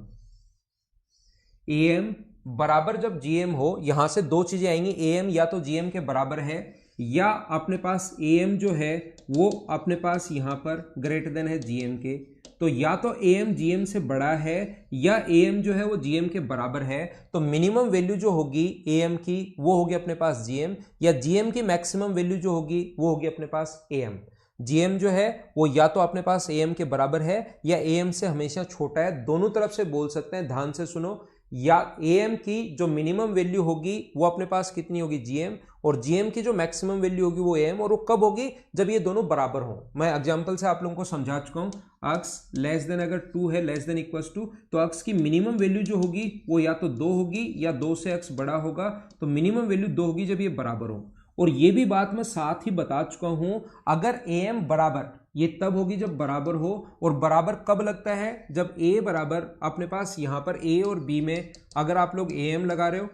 एएम बराबर जब जीएम हो, यहां से दो चीजें आएंगी, एएम या तो जीएम के बराबर है या अपने पास एएम जो है वो अपने पास यहां पर ग्रेटर देन है जीएम के। तो या तो एएम जीएम से बड़ा है या एएम जो है वो जीएम के बराबर है, तो मिनिमम वैल्यू जो होगी एएम की वो होगी अपने पास जीएम, या जीएम की मैक्सिमम वैल्यू जो होगी वो होगी अपने पास एएम। जीएम जो है वो या तो अपने पास एएम के बराबर है या एएम से हमेशा छोटा है, दोनों तरफ से बोल सकते हैं, ध्यान से सुनो। या एएम की जो मिनिमम वैल्यू होगी वो अपने पास कितनी होगी जीएम, और जीएम की जो मैक्सिमम वैल्यू होगी वो एएम, और वो कब होगी जब ये दोनों बराबर हो। मैं एग्जांपल से आप लोगों को समझा चुका हूं, x लेस देन अगर 2 है लेस देन इक्वल्स टू, तो x की मिनिमम वैल्यू जो होगी वो या तो 2 होगी या 2 से x बड़ा होगा, तो मिनिमम वैल्यू 2 होगी जब ये बराबर हो। और ये भी बात मैं साथ ही बता चुका हूं, अगर एएम बराबर, ये तब होगी जब बराबर हो, और बराबर कब लगता है जब a बराबर अपने पास यहां पर a और b में अगर आप लोग am लगा रहे हो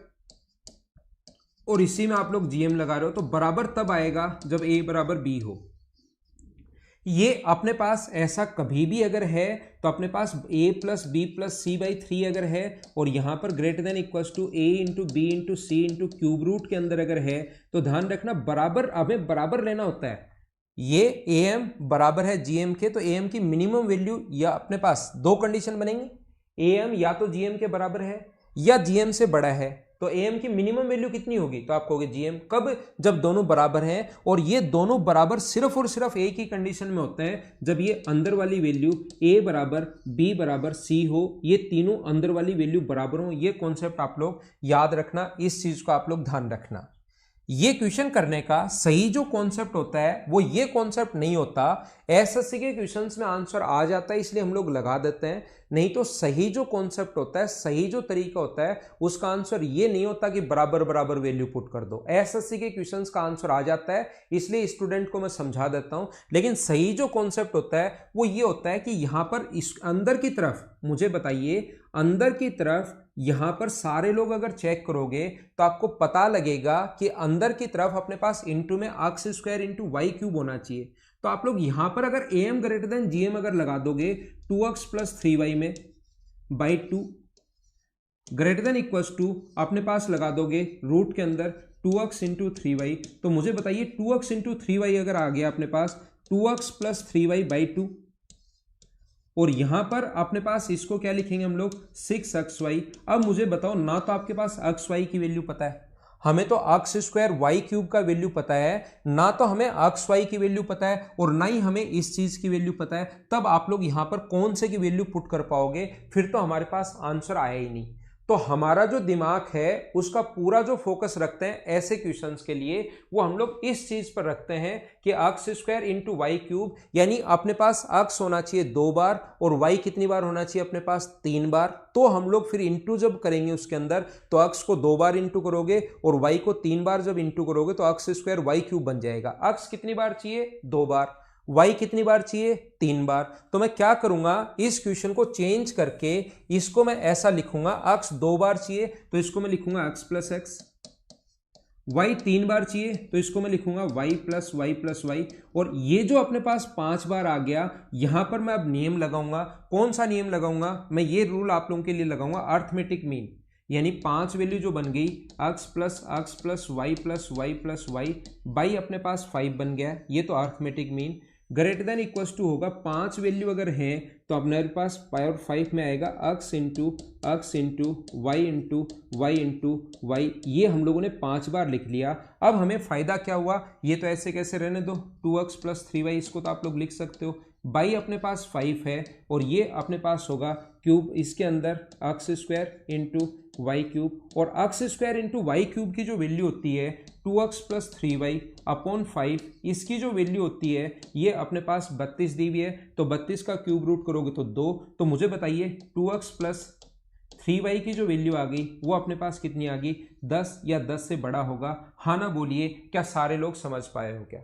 और इसी में आप लोग gm लगा रहे हो, तो बराबर तब आएगा जब a बराबर b हो। ये अपने पास ऐसा कभी भी अगर है तो अपने पास a plus B plus c by 3 अगर है, और यहां पर greater than equals to a into b into c into cube root के अंदर अगर है, तो ध्यान रखना बराबर, हमें बराबर लेना होता है। ये am बराबर है gm के, तो am की मिनिमम वैल्यू, या अपने पास दो कंडीशन बनेंगी, am या तो gm के बराबर है या gm से बड़ा है, तो ए एम की मिनिमम वैल्यू कितनी होगी, तो आप कहोगे जी एम। कब, जब दोनों बराबर हैं, और ये दोनों बराबर सिर्फ और सिर्फ एक ही कंडीशन में होते हैं, जब ये अंदर वाली वैल्यू ए बराबर बी बराबर सी हो, ये तीनों अंदर वाली वैल्यू बराबर हो। ये कॉन्सेप्ट आप लोग याद रखना, इस चीज को आप लोग ध्यान रखना। ये क्वेश्चन करने का सही जो कॉन्सेप्ट होता है वो ये कॉन्सेप्ट नहीं होता। एसएससी के क्वेश्चंस में आंसर आ जाता है इसलिए हम लोग लगा देते हैं, नहीं तो सही जो कॉन्सेप्ट होता है, सही जो तरीका होता है, उसका आंसर ये नहीं होता कि बराबर बराबर वैल्यू पुट कर दो। एसएससी के क्वेश्चंस का आंसर आ जाता है इसलिए स्टूडेंट को मैं समझा देता हूं, लेकिन सही जो कॉन्सेप्ट होता है वो ये होता है कि यहां पर इस अंदर की तरफ, मुझे बताइए, अंदर की तरफ यहां पर सारे लोग अगर चेक करोगे तो आपको पता लगेगा कि अंदर की तरफ अपने पास इनटू में x square into Y cube होना चाहिए। तो आप लोग यहां पर अगर A M greater than G M अगर लगा दोगे 2x प्लस 3y में by 2 greater than equals to अपने पास लगा दोगे रूट के अंदर 2x इंटू 3y, तो मुझे बताइए 2x इंटू 3y अगर आ गया अपने पास 2x प्लस 3y बाई 2, और यहां पर अपने पास इसको क्या लिखेंगे हम लोग 6xy। अब मुझे बताओ, ना तो आपके पास xy की वैल्यू पता है, हमें तो एक्स स्क्वायर वाई क्यूब का वैल्यू पता है, ना तो हमें एक्स वाई की वैल्यू पता है और ना ही हमें इस चीज की वैल्यू पता है। तब आप लोग यहां पर कौन से की वैल्यू पुट कर पाओगे, फिर तो हमारे पास आंसर आया ही नहीं। तो हमारा जो दिमाग है उसका पूरा जो फोकस रखते हैं ऐसे क्वेश्चंस के लिए, वो हम लोग इस चीज पर रखते हैं कि x square into Y cube, यानी अपने पास एक्स होना चाहिए 2 बार और वाई कितनी बार होना चाहिए अपने पास 3 बार। तो हम लोग फिर इंटू जब करेंगे उसके अंदर, तो एक्स को 2 बार इंटू करोगे और वाई को 3 बार जब इंटू करोगे तो एक्स स्क्वायर वाई क्यूब बन जाएगा। एक्स कितनी बार चाहिए 2 बार, y कितनी बार चाहिए 3 बार। तो मैं क्या करूंगा, इस क्वेश्चन को चेंज करके इसको मैं ऐसा लिखूंगा, x 2 बार चाहिए तो इसको मैं लिखूंगा x प्लस एक्स, y 3 बार चाहिए तो इसको मैं लिखूंगा y plus Y plus y. और ये जो अपने पास 5 बार आ गया, यहां पर मैं अब नियम लगाऊंगा। कौन सा नियम लगाऊंगा, मैं ये रूल आप लोगों के लिए लगाऊंगा, अर्थमेटिक मीन, यानी 5 वैल्यू जो बन गई x plus Y plus Y by अपने पास 5 बन गया, ये तो arithmetic mean. Greater than equals to होगा 5 वैल्यू अगर है तो अपने पास पावर 5 में आएगा x into y into y. ये हम लोगों ने 5 बार लिख लिया। अब हमें फायदा क्या हुआ, ये तो ऐसे कैसे रहने दो, 2x प्लस 3y, इसको तो आप लोग लिख सकते हो। बाई अपने पास 5 है और ये अपने पास होगा क्यूब, इसके अंदर X square into Y cube, और X square into Y cube की जो वैल्यू होती है 2x प्लस 3y अपॉन 5, इसकी जो वैल्यू होती है ये अपने पास 32 दी हुई है, तो 32 का क्यूब रूट करोगे तो 2। तो मुझे बताइए 2x प्लस 3y की जो वैल्यू आ गई वो अपने पास कितनी आ गई, 10 या 10 से बड़ा होगा। हाँ ना बोलिए, क्या सारे लोग समझ पाए हो क्या?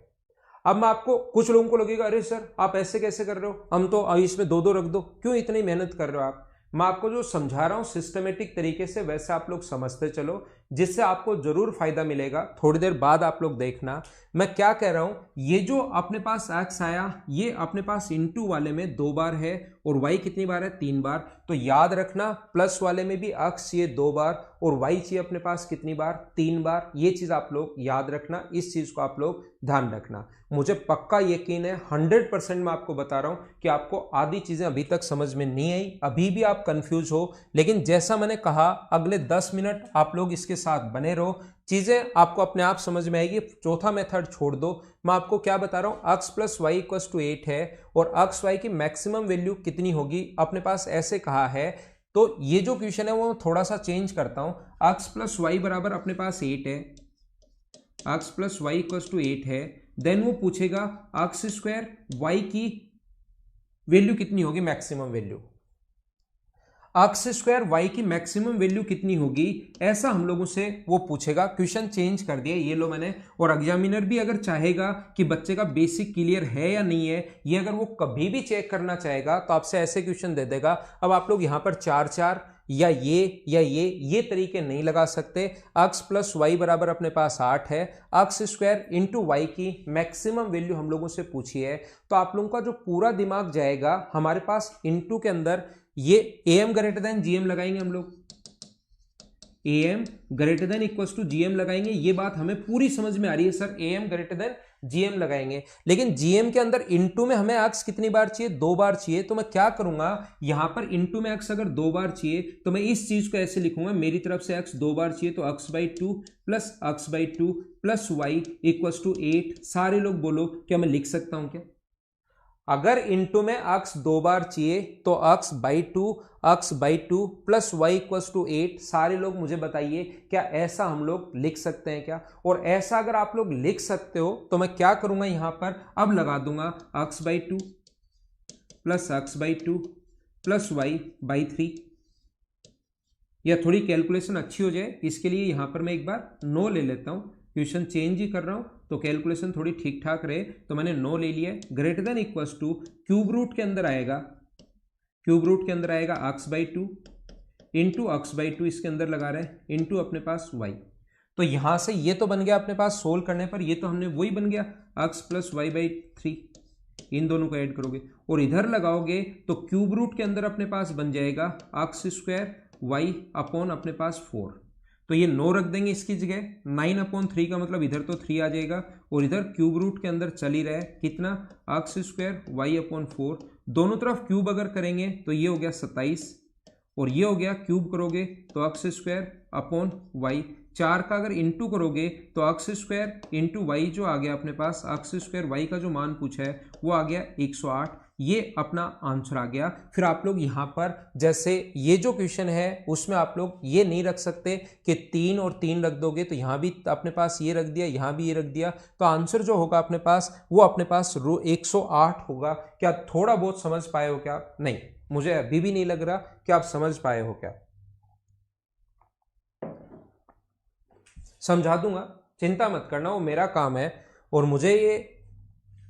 अब मैं आपको, कुछ लोगों को लगेगा अरे सर आप ऐसे कैसे कर रहे हो, हम तो इसमें 2-2 रख दो, क्यों इतनी मेहनत कर रहे हो आप? मैं आपको जो समझा रहा हूं सिस्टमेटिक तरीके से वैसे आप लोग समझते चलो, जिससे आपको जरूर फायदा मिलेगा। थोड़ी देर बाद आप लोग देखना मैं क्या कह रहा हूं। ये जो अपने पास x आया ये अपने पास इंटू वाले में 2 बार है और y कितनी बार है 3 बार। तो याद रखना प्लस वाले में भी x चाहिए 2 बार और y चाहिए अपने पास कितनी बार 3 बार। ये चीज आप लोग याद रखना, इस चीज को आप लोग ध्यान रखना। मुझे पक्का यकीन है 100% मैं आपको बता रहा हूं कि आपको आधी चीजें अभी तक समझ में नहीं आई, अभी भी आप कंफ्यूज हो, लेकिन जैसा मैंने कहा अगले 10 मिनट आप लोग इसके साथ बने रहो, चीजें आपको अपने आप समझ में आएगी। चौथा मेथड छोड़ दो, मैं आपको क्या बता रहा हूं, x plus y equals to 8 है और x y की मैक्सिमम वैल्यू कितनी होगी अपने पास ऐसे कहा है। तो ये जो क्वेश्चन है वो थोड़ा सा चेंज करता हूं, x प्लस वाई बराबर अपने पास 8 है, x plus y equals to 8 है, देन वो पूछेगा x स्क्वायर y की वैल्यू कितनी होगी, maximum value, x square y की मैक्सिमम वैल्यू कितनी होगी, ऐसा हम लोगों से वो पूछेगा। क्वेश्चन चेंज कर दिया ये लो मैंने, और एग्जामिनर भी अगर चाहेगा कि बच्चे का बेसिक क्लियर है या नहीं है, ये अगर वो कभी भी चेक करना चाहेगा तो आपसे ऐसे क्वेश्चन दे देगा। अब आप लोग यहाँ पर 4-4 या ये तरीके नहीं लगा सकते। एक्स प्लस वाई बराबर अपने पास 8 है, एक्स स्क्वायर इंटू वाई की मैक्सिमम वैल्यू हम लोगों से पूछी है, तो आप लोगों का जो पूरा दिमाग जाएगा हमारे पास इंटू के अंदर ये A M greater than G M लगाएंगे हम लोग, A M greater than equal to G M लगाएंगे। ये बात हमें पूरी समझ में आ रही है sir, A M greater than G M लगाएंगे, लेकिन जी एम के अंदर इनटू में हमें एक्स कितनी बार चाहिए, 2 बार चाहिए। तो मैं क्या करूंगा, यहां पर इनटू में एक्स अगर 2 बार चाहिए तो मैं इस चीज को ऐसे लिखूंगा, मेरी तरफ से एक्स 2 बार चाहिए तो x by two plus Y equal to 8। सारे लोग बोलो क्या मैं लिख सकता हूं क्या? अगर इनटू में अक्स 2 बार चाहिए तो X by two plus Y equal to 8। सारे लोग मुझे बताइए क्या ऐसा हम लोग लिख सकते हैं क्या? और ऐसा अगर आप लोग लिख सकते हो तो मैं क्या करूंगा, यहां पर अब लगा दूंगा X by two plus Y by 3। या थोड़ी कैलकुलेशन अच्छी हो जाए इसके लिए यहां पर मैं एक बार नो ले लेता हूं, क्वेश्चन चेंज ही कर रहा हूं तो कैलकुलेशन थोड़ी ठीक ठाक रहे, तो मैंने नो ले लिया। Greater than equals to cube root के अंदर आएगा X by two into X by two, इसके अंदर लगा रहे हैं इंटू अपने पास वाई। तो यहां से ये तो बन गया अपने पास सोल्व करने पर, ये तो हमने वही बन गया अक्स प्लस वाई बाई 3। इन दोनों को ऐड करोगे और इधर लगाओगे तो क्यूब रूट के अंदर अपने पास बन जाएगा अक्स स्क्वायर वाई अपॉन अपने पास 4। तो ये 9 रख देंगे इसकी जगह, 9/3 का मतलब इधर तो 3 आ जाएगा और इधर क्यूब रूट के अंदर चल ही रहे कितना, अक्स स्क्वायर वाई अपॉन 4। दोनों तरफ क्यूब अगर करेंगे तो ये हो गया 27 और ये हो गया क्यूब करोगे तो अक्स स्क्वायर अपॉन वाई। 4 का अगर इंटू करोगे तो अक्स स्क्वायर इंटू वाई जो आ गया अपने पास, अक्स स्क्वायर वाई का जो मान पूछा है वो आ गया 108। ये अपना आंसर आ गया। फिर आप लोग यहाँ पर जैसे ये जो क्वेश्चन है उसमें आप लोग ये नहीं रख सकते कि 3 और 3 रख दोगे तो यहाँ भी अपने पास ये रख दिया, यहाँ भी ये रख दिया, तो आंसर जो होगा अपने पास वो अपने पास 108 होगा। क्या थोड़ा बहुत समझ पाए हो क्या? नहीं, मुझे अभी भी नहीं लग रहा कि आप समझ पाए हो क्या। समझा दूंगा, चिंता मत करना, वो मेरा काम है। और मुझे ये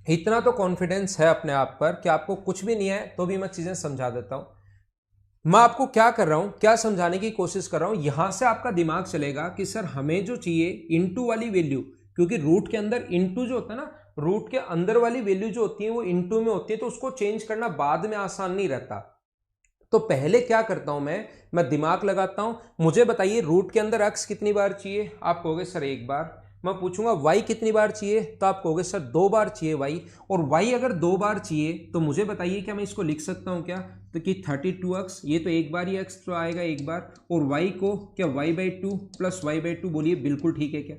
इतना तो कॉन्फिडेंस है अपने आप पर कि आपको कुछ भी नहीं है तो भी मैं चीजें समझा देता हूं। मैं आपको क्या कर रहा हूं, क्या समझाने की कोशिश कर रहा हूं, यहां से आपका दिमाग चलेगा कि सर हमें जो चाहिए इनटू वाली वैल्यू, क्योंकि रूट के अंदर इनटू जो होता है ना, रूट के अंदर वाली वैल्यू जो होती है वो इनटू में होती है, तो उसको चेंज करना बाद में आसान नहीं रहता। तो पहले क्या करता हूं मैं दिमाग लगाता हूं। मुझे बताइए रूट के अंदर एक्स कितनी बार चाहिए? आप कहोगे सर 1 बार। मैं पूछूंगा वाई कितनी बार चाहिए? तो आप कहोगे सर 2 बार चाहिए वाई। और वाई अगर 2 बार चाहिए तो मुझे बताइए क्या मैं इसको लिख सकता हूं क्या, तो कि 32x, ये तो एक बार ही एक्स तो आएगा एक बार, और वाई को क्या y by two plus Y by two, बोलिए बिल्कुल ठीक है क्या?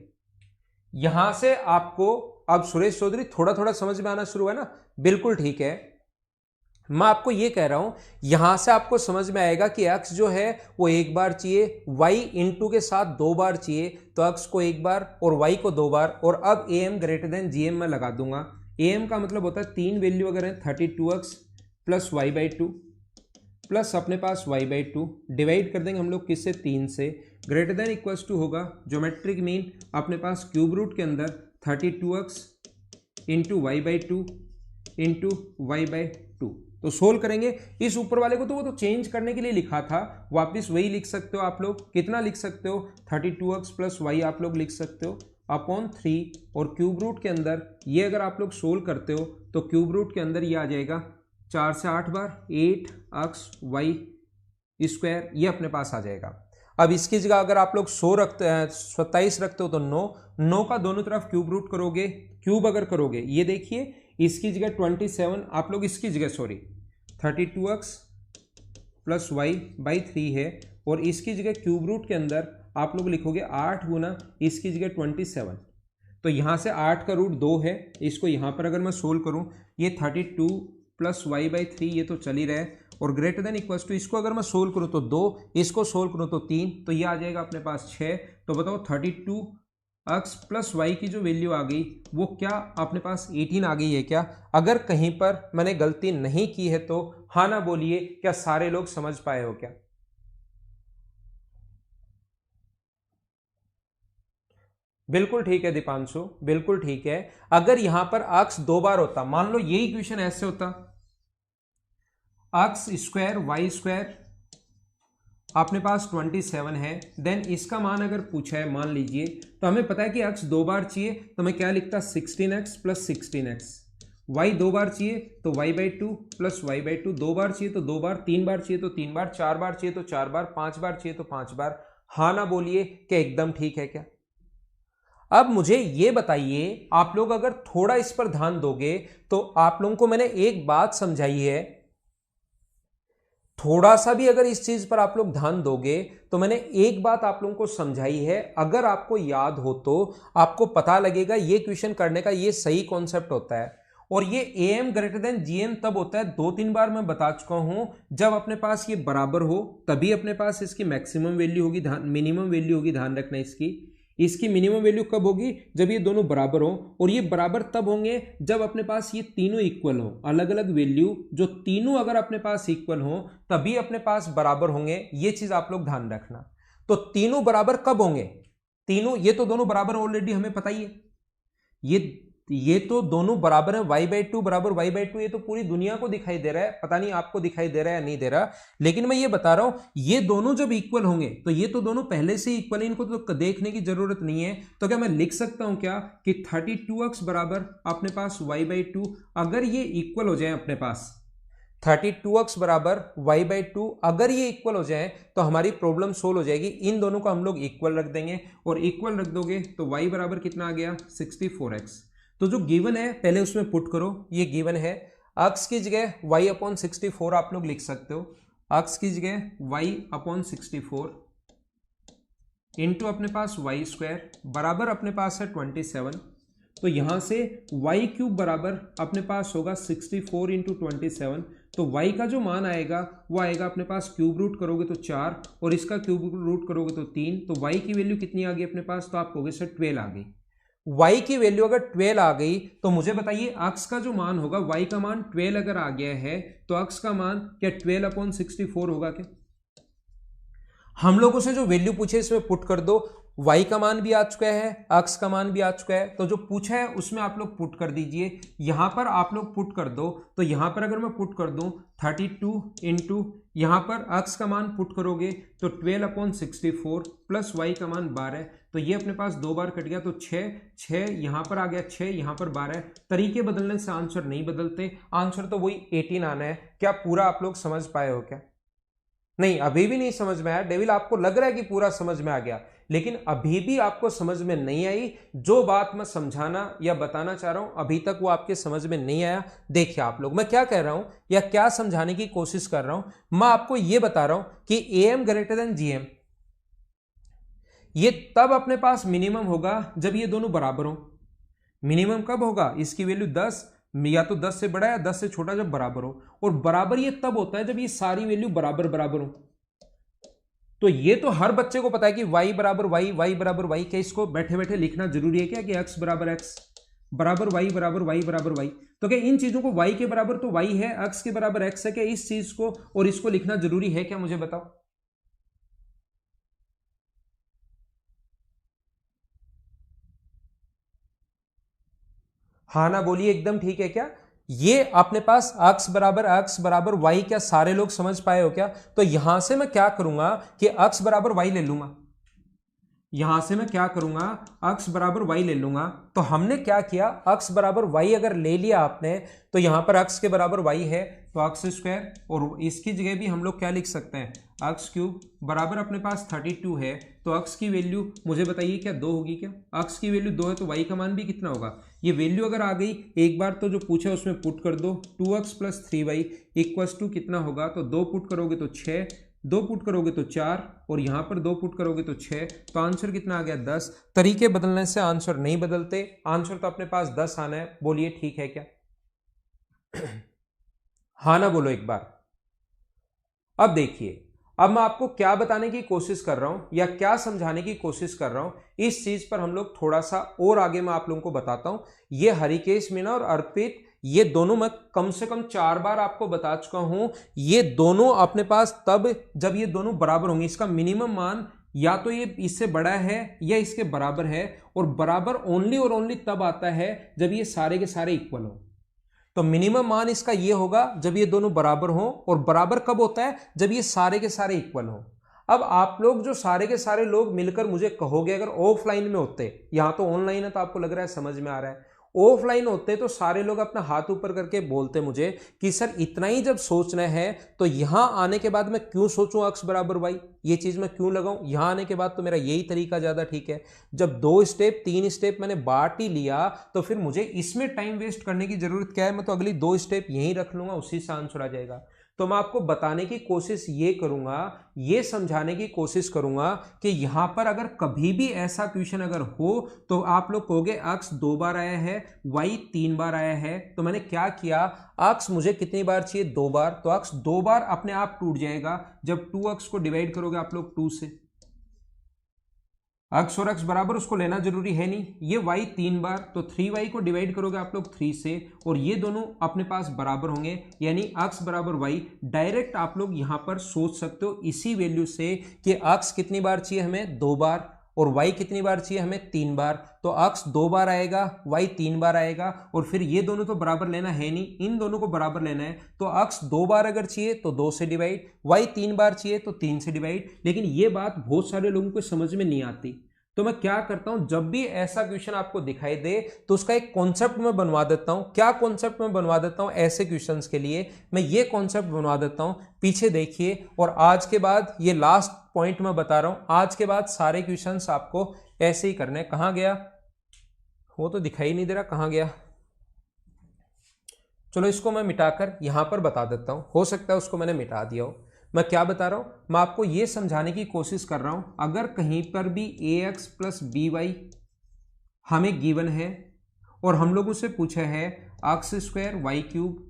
यहां से आपको अब सुरेश चौधरी थोड़ा थोड़ा समझ में आना शुरू है ना? बिल्कुल ठीक है। मैं आपको ये कह रहा हूं यहां से आपको समझ में आएगा कि x जो है वो 1 बार चाहिए, y इंटू के साथ 2 बार चाहिए, तो x को 1 बार और y को 2 बार। और अब am ग्रेटर देन gm मैं लगा दूंगा। am का मतलब होता है 3 वैल्यू अगर है 32x plus Y by two plus अपने पास y बाई टू, डिवाइड कर देंगे हम लोग किससे, 3 से। ग्रेटर देन इक्वल्स टू होगा ज्योमेट्रिक मीन अपने पास क्यूब रूट के अंदर 32x into y by two into y by two. तो सोल्व करेंगे इस ऊपर वाले को, तो वो तो चेंज करने के लिए लिखा था, वापस वही लिख सकते हो आप लोग। कितना लिख सकते हो, 32x प्लस वाई आप लोग लिख सकते हो अपॉन 3, और क्यूब रूट के अंदर ये अगर आप लोग सोल्व करते हो तो क्यूब रूट के अंदर ये आ जाएगा 4 से 8 बार 8x वाई स्क्वायर, ये अपने पास आ जाएगा। अब इसकी जगह अगर आप लोग 100 रखते हैं, 27 रखते हो तो 9 का दोनों तरफ क्यूब रूट करोगे, क्यूब अगर करोगे ये देखिए इसकी जगह 27, आप लोग इसकी जगह 32x प्लस वाई बाई 3 है, और इसकी जगह क्यूब रूट के अंदर आप लोग लिखोगे 8 गुना इसकी जगह 27। तो यहाँ से 8 का रूट 2 है, इसको यहाँ पर अगर मैं सोल्व करूँ ये 32 प्लस वाई बाई 3 ये तो चल ही रहा है, और ग्रेटर देन इक्वल्स टू इसको अगर मैं सोल्व करूँ तो 2, इसको सोल्व करूँ तो 3, तो ये आ जाएगा अपने पास 6। तो बताओ 32x प्लस वाई की जो वैल्यू आ गई वो क्या अपने पास 18 आ गई है क्या? अगर कहीं पर मैंने गलती नहीं की है तो हाँ ना बोलिए, क्या सारे लोग समझ पाए हो क्या? बिल्कुल ठीक है दीपांशु, बिल्कुल ठीक है। अगर यहां पर x 2 बार होता, मान लो यही इक्वेशन ऐसे होता, एक्स स्क्वायर वाई स्क्वायर अपने पास 27 है, देन इसका मान अगर पूछा है मान लीजिए, तो हमें पता है कि x 2 बार चाहिए तो मैं क्या लिखता, 16x प्लस 16x। y 2 बार चाहिए तो y by two plus Y by two, 2 बार चाहिए तो 2 बार, 3 बार चाहिए तो 3 बार, 4 बार चाहिए तो 4 बार, 5 बार चाहिए तो 5 बार। हाँ ना बोलिए कि एकदम ठीक है क्या। अब मुझे ये बताइए, आप लोग अगर थोड़ा इस पर ध्यान दोगे तो आप लोगों को मैंने एक बात समझाई है, थोड़ा सा भी अगर इस चीज पर आप लोग ध्यान दोगे तो मैंने एक बात आप लोगों को समझाई है, अगर आपको याद हो तो आपको पता लगेगा ये क्वेश्चन करने का ये सही कॉन्सेप्ट होता है। और ये एम ग्रेटर देन जीएम तब होता है, 2-3 बार मैं बता चुका हूं, जब अपने पास ये बराबर हो तभी अपने पास इसकी मैक्सिमम वैल्यू होगी, मिनिमम वैल्यू होगी, ध्यान रखना इसकी मिनिमम वैल्यू कब होगी, जब ये दोनों बराबर हो। और ये बराबर तब होंगे जब अपने पास ये तीनों इक्वल हो, अलग अलग वैल्यू जो तीनों अगर अपने पास इक्वल हो तभी अपने पास बराबर होंगे, ये चीज आप लोग ध्यान रखना। तो तीनों बराबर कब होंगे, तीनों, ये तो दोनों बराबर ऑलरेडी हमें पता ही है, ये तो दोनों बराबर है, y/2 बराबर y/2, ये तो पूरी दुनिया को दिखाई दे रहा है, पता नहीं आपको दिखाई दे रहा है या नहीं दे रहा, लेकिन मैं ये बता रहा हूं ये दोनों जब इक्वल होंगे तो ये तो दोनों पहले से इक्वल है, इनको तो देखने की जरूरत नहीं है। तो क्या मैं लिख सकता हूं क्या कि 32x बराबर अपने पास y/2, अगर ये इक्वल हो जाए अपने पास 32x बराबर y/2, अगर ये इक्वल हो जाए तो हमारी प्रॉब्लम सोल्व हो जाएगी। इन दोनों को हम लोग इक्वल रख देंगे, और इक्वल रख दोगे तो y बराबर कितना आ गया 64x। तो जो गिवन है पहले उसमें पुट करो, ये गिवन है, x की जगह y/64 आप लोग लिख सकते हो, x की जगह y/64 इंटू अपने पास y² बराबर अपने पास है 27। तो यहां से y³ बराबर अपने पास होगा 64 इंटू 27। तो y का जो मान आएगा वो आएगा अपने पास, क्यूब रूट करोगे तो 4 और इसका क्यूब रूट करोगे तो 3, तो y की वैल्यू कितनी आ गई अपने पास, तो आप कहोगे सर 12 आ गई। y की वैल्यू अगर 12 आ गई तो मुझे बताइए x का जो मान होगा, y का मान 12 अगर आ गया है तो x का मान क्या 12/64 होगा क्या। हम लोगों से जो वैल्यू पूछे इसमें पुट कर दो, y का मान भी आ चुका है, x का मान भी आ चुका है, तो जो पूछा है उसमें आप लोग पुट कर दीजिए। यहां पर आप लोग पुट कर दो, तो यहां पर अगर मैं पुट कर दूं 32 इंटू यहां पर x का मान पुट करोगे तो 12/64 प्लस y का मान 12, तो ये अपने पास 2 बार कट गया तो 6 यहां पर आ गया, 6 यहां पर 12। तरीके बदलने से आंसर नहीं बदलते, आंसर तो वही 18 आना है। क्या पूरा आप लोग समझ पाए हो क्या? नहीं, अभी भी नहीं समझ में आया। डेविल आपको लग रहा है कि पूरा समझ में आ गया, लेकिन अभी भी आपको समझ में नहीं आई। जो बात मैं समझाना या बताना चाह रहा हूं अभी तक वो आपके समझ में नहीं आया। देखिए आप लोग, मैं क्या कह रहा हूं या क्या समझाने की कोशिश कर रहा हूं, मैं आपको यह बता रहा हूं कि एम ग्रेटर देन जीएम ये तब अपने पास मिनिमम होगा जब ये दोनों बराबर हो। मिनिमम कब होगा, इसकी वैल्यू 10 या तो 10 से बड़ा या 10 से छोटा जब बराबर हो, और बराबर ये तब होता है जब ये सारी वैल्यू बराबर बराबर हो। तो ये तो हर बच्चे को पता है कि y बराबर y बराबर y, क्या इसको बैठे बैठे लिखना जरूरी है क्या कि x बराबर x बराबर y बराबर y बराबर y। तो क्या इन चीजों को y के बराबर तो y है, x के बराबर x है, क्या इस चीज को और इसको लिखना जरूरी है क्या, मुझे बताओ। हाँ ना बोलिए, एकदम ठीक है क्या। ये अपने पास x बराबर y, क्या सारे लोग समझ पाए हो क्या। तो यहां से मैं क्या करूंगा कि x बराबर y ले लूंगा, यहां से मैं क्या करूंगा x बराबर y ले लूंगा। तो हमने क्या किया, x बराबर y अगर ले लिया आपने तो यहां पर x के बराबर y है तो x², और इसकी जगह भी हम लोग क्या लिख सकते हैं x³ बराबर अपने पास 32 है, तो x की वैल्यू मुझे बताइए क्या 2 होगी क्या। x की वैल्यू 2 है तो y का मान भी कितना होगा, ये वैल्यू अगर आ गई एक बार तो जो पूछा उसमें पुट कर दो, 2x + 3y इक्वल्स टू कितना होगा, तो 2 पुट करोगे तो 6, 2 पुट करोगे तो 4, और यहां पर 2 पुट करोगे तो 6, तो आंसर कितना आ गया 10। तरीके बदलने से आंसर नहीं बदलते, आंसर तो अपने पास 10 आना है। बोलिए ठीक है क्या। हाँ ना बोलो एक बार। अब देखिए, अब मैं आपको क्या बताने की कोशिश कर रहा हूं या क्या समझाने की कोशिश कर रहा हूं, इस चीज पर हम लोग थोड़ा सा और आगे मैं आप लोगों को बताता हूं। ये हरिकेश मीना और अर्पित, ये दोनों मैं कम से कम 4 बार आपको बता चुका हूं, ये दोनों अपने पास तब जब ये दोनों बराबर होंगे। इसका मिनिमम मान या तो ये इससे बड़ा है या इसके बराबर है, और बराबर ओनली और ओनली तब आता है जब ये सारे के सारे इक्वल हो। तो मिनिमम मान इसका ये होगा जब ये दोनों बराबर हों, और बराबर कब होता है, जब ये सारे के सारे इक्वल हों। अब आप लोग जो सारे के सारे लोग मिलकर मुझे कहोगे, अगर ऑफलाइन में होते, यहां तो ऑनलाइन है तो आपको लग रहा है समझ में आ रहा है, ऑफलाइन होते तो सारे लोग अपना हाथ ऊपर करके बोलते मुझे कि सर इतना ही जब सोचना है तो यहां आने के बाद मैं क्यों सोचूं अक्स बराबर वाई, ये चीज मैं क्यों लगाऊं, यहां आने के बाद तो मेरा यही तरीका ज्यादा ठीक है। जब 2 स्टेप 3 स्टेप मैंने बांट ही लिया तो फिर मुझे इसमें टाइम वेस्ट करने की जरूरत क्या है, मैं तो अगली 2 स्टेप यहीं रख लूंगा, उसी से आंसर आ जाएगा। तो मैं आपको बताने की कोशिश ये करूंगा, ये समझाने की कोशिश करूंगा कि यहां पर अगर कभी भी ऐसा क्वेश्चन अगर हो तो आप लोग कहोगे अक्स 2 बार आया है, वाई 3 बार आया है। तो मैंने क्या किया, अक्स मुझे कितनी बार चाहिए, 2 बार, तो अक्स 2 बार अपने आप टूट जाएगा जब 2 अक्स को डिवाइड करोगे आप लोग 2 से। अक्स और अक्स बराबर उसको लेना जरूरी है नहीं, ये y 3 बार, तो 3y को डिवाइड करोगे आप लोग 3 से और ये दोनों अपने पास बराबर होंगे, यानी अक्स बराबर y। डायरेक्ट आप लोग यहां पर सोच सकते हो इसी वैल्यू से कि अक्स कितनी बार चाहिए हमें, 2 बार, और y कितनी बार चाहिए हमें, 3 बार। तो अक्स 2 बार आएगा, y 3 बार आएगा, और फिर ये दोनों तो बराबर लेना है नहीं, इन दोनों को बराबर लेना है। तो अक्स 2 बार अगर चाहिए तो 2 से डिवाइड, y 3 बार चाहिए तो 3 से डिवाइड। लेकिन ये बात बहुत सारे लोगों को समझ में नहीं आती, तो मैं क्या करता हूं, जब भी ऐसा क्वेश्चन आपको दिखाई दे तो उसका एक कॉन्सेप्ट में बनवा देता हूं। क्या कॉन्सेप्ट में बनवा देता हूं ऐसे क्वेश्चंस के लिए, मैं ये कॉन्सेप्ट बनवा देता हूं, पीछे देखिए। और आज के बाद ये लास्ट पॉइंट मैं बता रहा हूं, आज के बाद सारे क्वेश्चंस आपको ऐसे ही करने। कहां गया वो, तो दिखाई नहीं दे रहा, कहां गया, चलो इसको मैं मिटाकर यहां पर बता देता हूं, हो सकता है उसको मैंने मिटा दिया हो। मैं क्या बता रहा हूं, मैं आपको यह समझाने की कोशिश कर रहा हूं, अगर कहीं पर भी ax प्लस बी वाई हमें गिवन है और हम लोगों से पूछा है एक्स स्क्वायर वाई क्यूब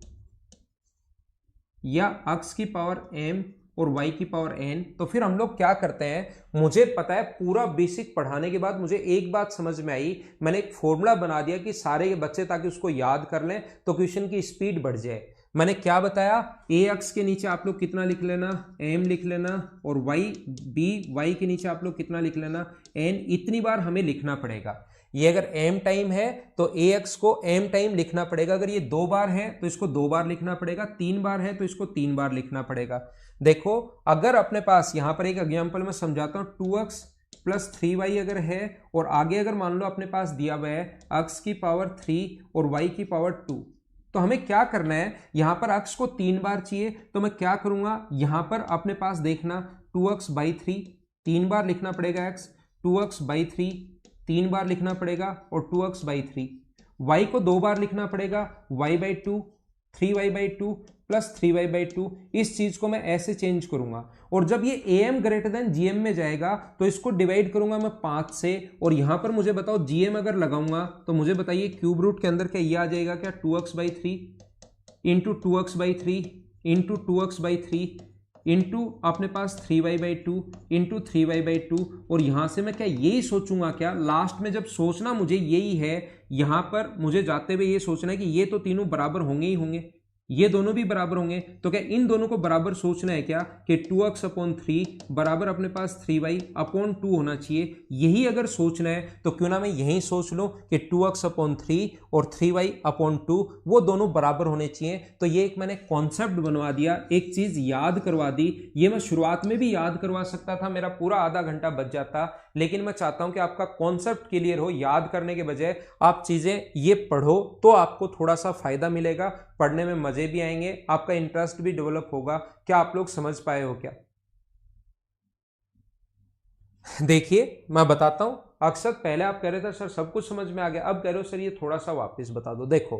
या एक्स की पावर m और y की पावर n, तो फिर हम लोग क्या करते हैं, मुझे पता है पूरा बेसिक पढ़ाने के बाद मुझे एक बात समझ में आई, मैंने एक फॉर्मूला बना दिया कि सारे बच्चे ताकि उसको याद कर लें तो क्वेश्चन की स्पीड बढ़ जाए। मैंने क्या बताया, ए एक्स के नीचे आप लोग कितना लिख लेना, m लिख लेना, और y के नीचे आप लोग कितना लिख लेना, n। इतनी बार हमें लिखना पड़ेगा। ये अगर m टाइम है तो ax को m टाइम लिखना पड़ेगा, अगर ये 2 बार है तो इसको 2 बार लिखना पड़ेगा, 3 बार है तो इसको 3 बार लिखना पड़ेगा। देखो अगर अपने पास यहां पर एक एग्जांपल मैं समझाता हूं, 2x प्लस 3y अगर है और आगे अगर मान लो अपने पास दिया हुआ है x की पावर 3 और y की पावर 2, तो हमें क्या करना है, यहां पर x को 3 बार चाहिए तो मैं क्या करूंगा, यहां पर अपने पास देखना 2x बाई 3 3 बार लिखना पड़ेगा x, 2x बाई 3 3 बार लिखना पड़ेगा, और 2x बाई 3। y को 2 बार लिखना पड़ेगा, y by 2 3y by 2 plus 3y by 2। इस चीज को मैं ऐसे चेंज करूंगा, और जब ये am ग्रेटर देन gm में जाएगा तो इसको डिवाइड करूंगा मैं 5 से, और यहां पर मुझे बताओ gm अगर लगाऊंगा तो मुझे बताइए क्यूब रूट के अंदर क्या ये आ जाएगा क्या, 2x by 3 into 2x by 3 into 2x by 3 into अपने पास 3y by 2 into 3y by 2। और यहां से मैं क्या यही सोचूंगा क्या, लास्ट में जब सोचना मुझे यही है, यहां पर मुझे जाते हुए ये सोचना है कि ये तो तीनों बराबर होंगे ही होंगे, ये दोनों भी बराबर होंगे, तो क्या इन दोनों को बराबर सोचना है क्या कि 2x अपॉन 3 बराबर अपने पास 3y अपॉन 2 होना चाहिए। यही अगर सोचना है तो क्यों ना मैं यही सोच लूं कि 2x अपॉन 3 और 3y अपॉन 2 वो दोनों बराबर होने चाहिए। तो ये एक मैंने कॉन्सेप्ट बनवा दिया, एक चीज याद करवा दी। ये मैं शुरुआत में भी याद करवा सकता था, मेरा पूरा आधा घंटा बच जाता, लेकिन मैं चाहता हूं कि आपका कॉन्सेप्ट क्लियर हो, याद करने के बजाय आप चीजें ये पढ़ो तो आपको थोड़ा सा फायदा मिलेगा, पढ़ने में मजे भी आएंगे, आपका इंटरेस्ट भी डेवलप होगा। क्या आप लोग समझ पाए हो क्या? देखिए मैं बताता हूं, अक्सर पहले आप कह रहे थे सर सब कुछ समझ में आ गया, अब कह रहे हो सर ये थोड़ा सा वापस बता दो। देखो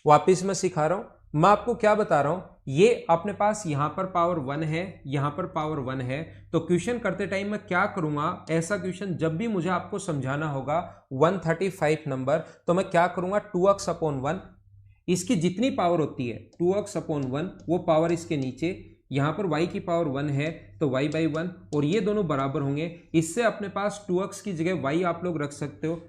वापस मैं सिखा रहा हूं, मैं आपको क्या बता रहा हूं, ये अपने पास यहां पर पावर 1 है, यहां पर पावर 1 है, तो क्वेश्चन करते टाइम मैं क्या करूंगा, ऐसा क्वेश्चन जब भी मुझे आपको समझाना होगा 135 नंबर, तो मैं क्या करूंगा 2x अपॉन 1, इसकी जितनी पावर होती है 2x अपॉन 1 वो पावर इसके नीचे, यहां पर y की पावर 1 है तो y बाई 1, और ये दोनों बराबर होंगे। इससे अपने पास 2x की जगह y आप लोग रख सकते हो,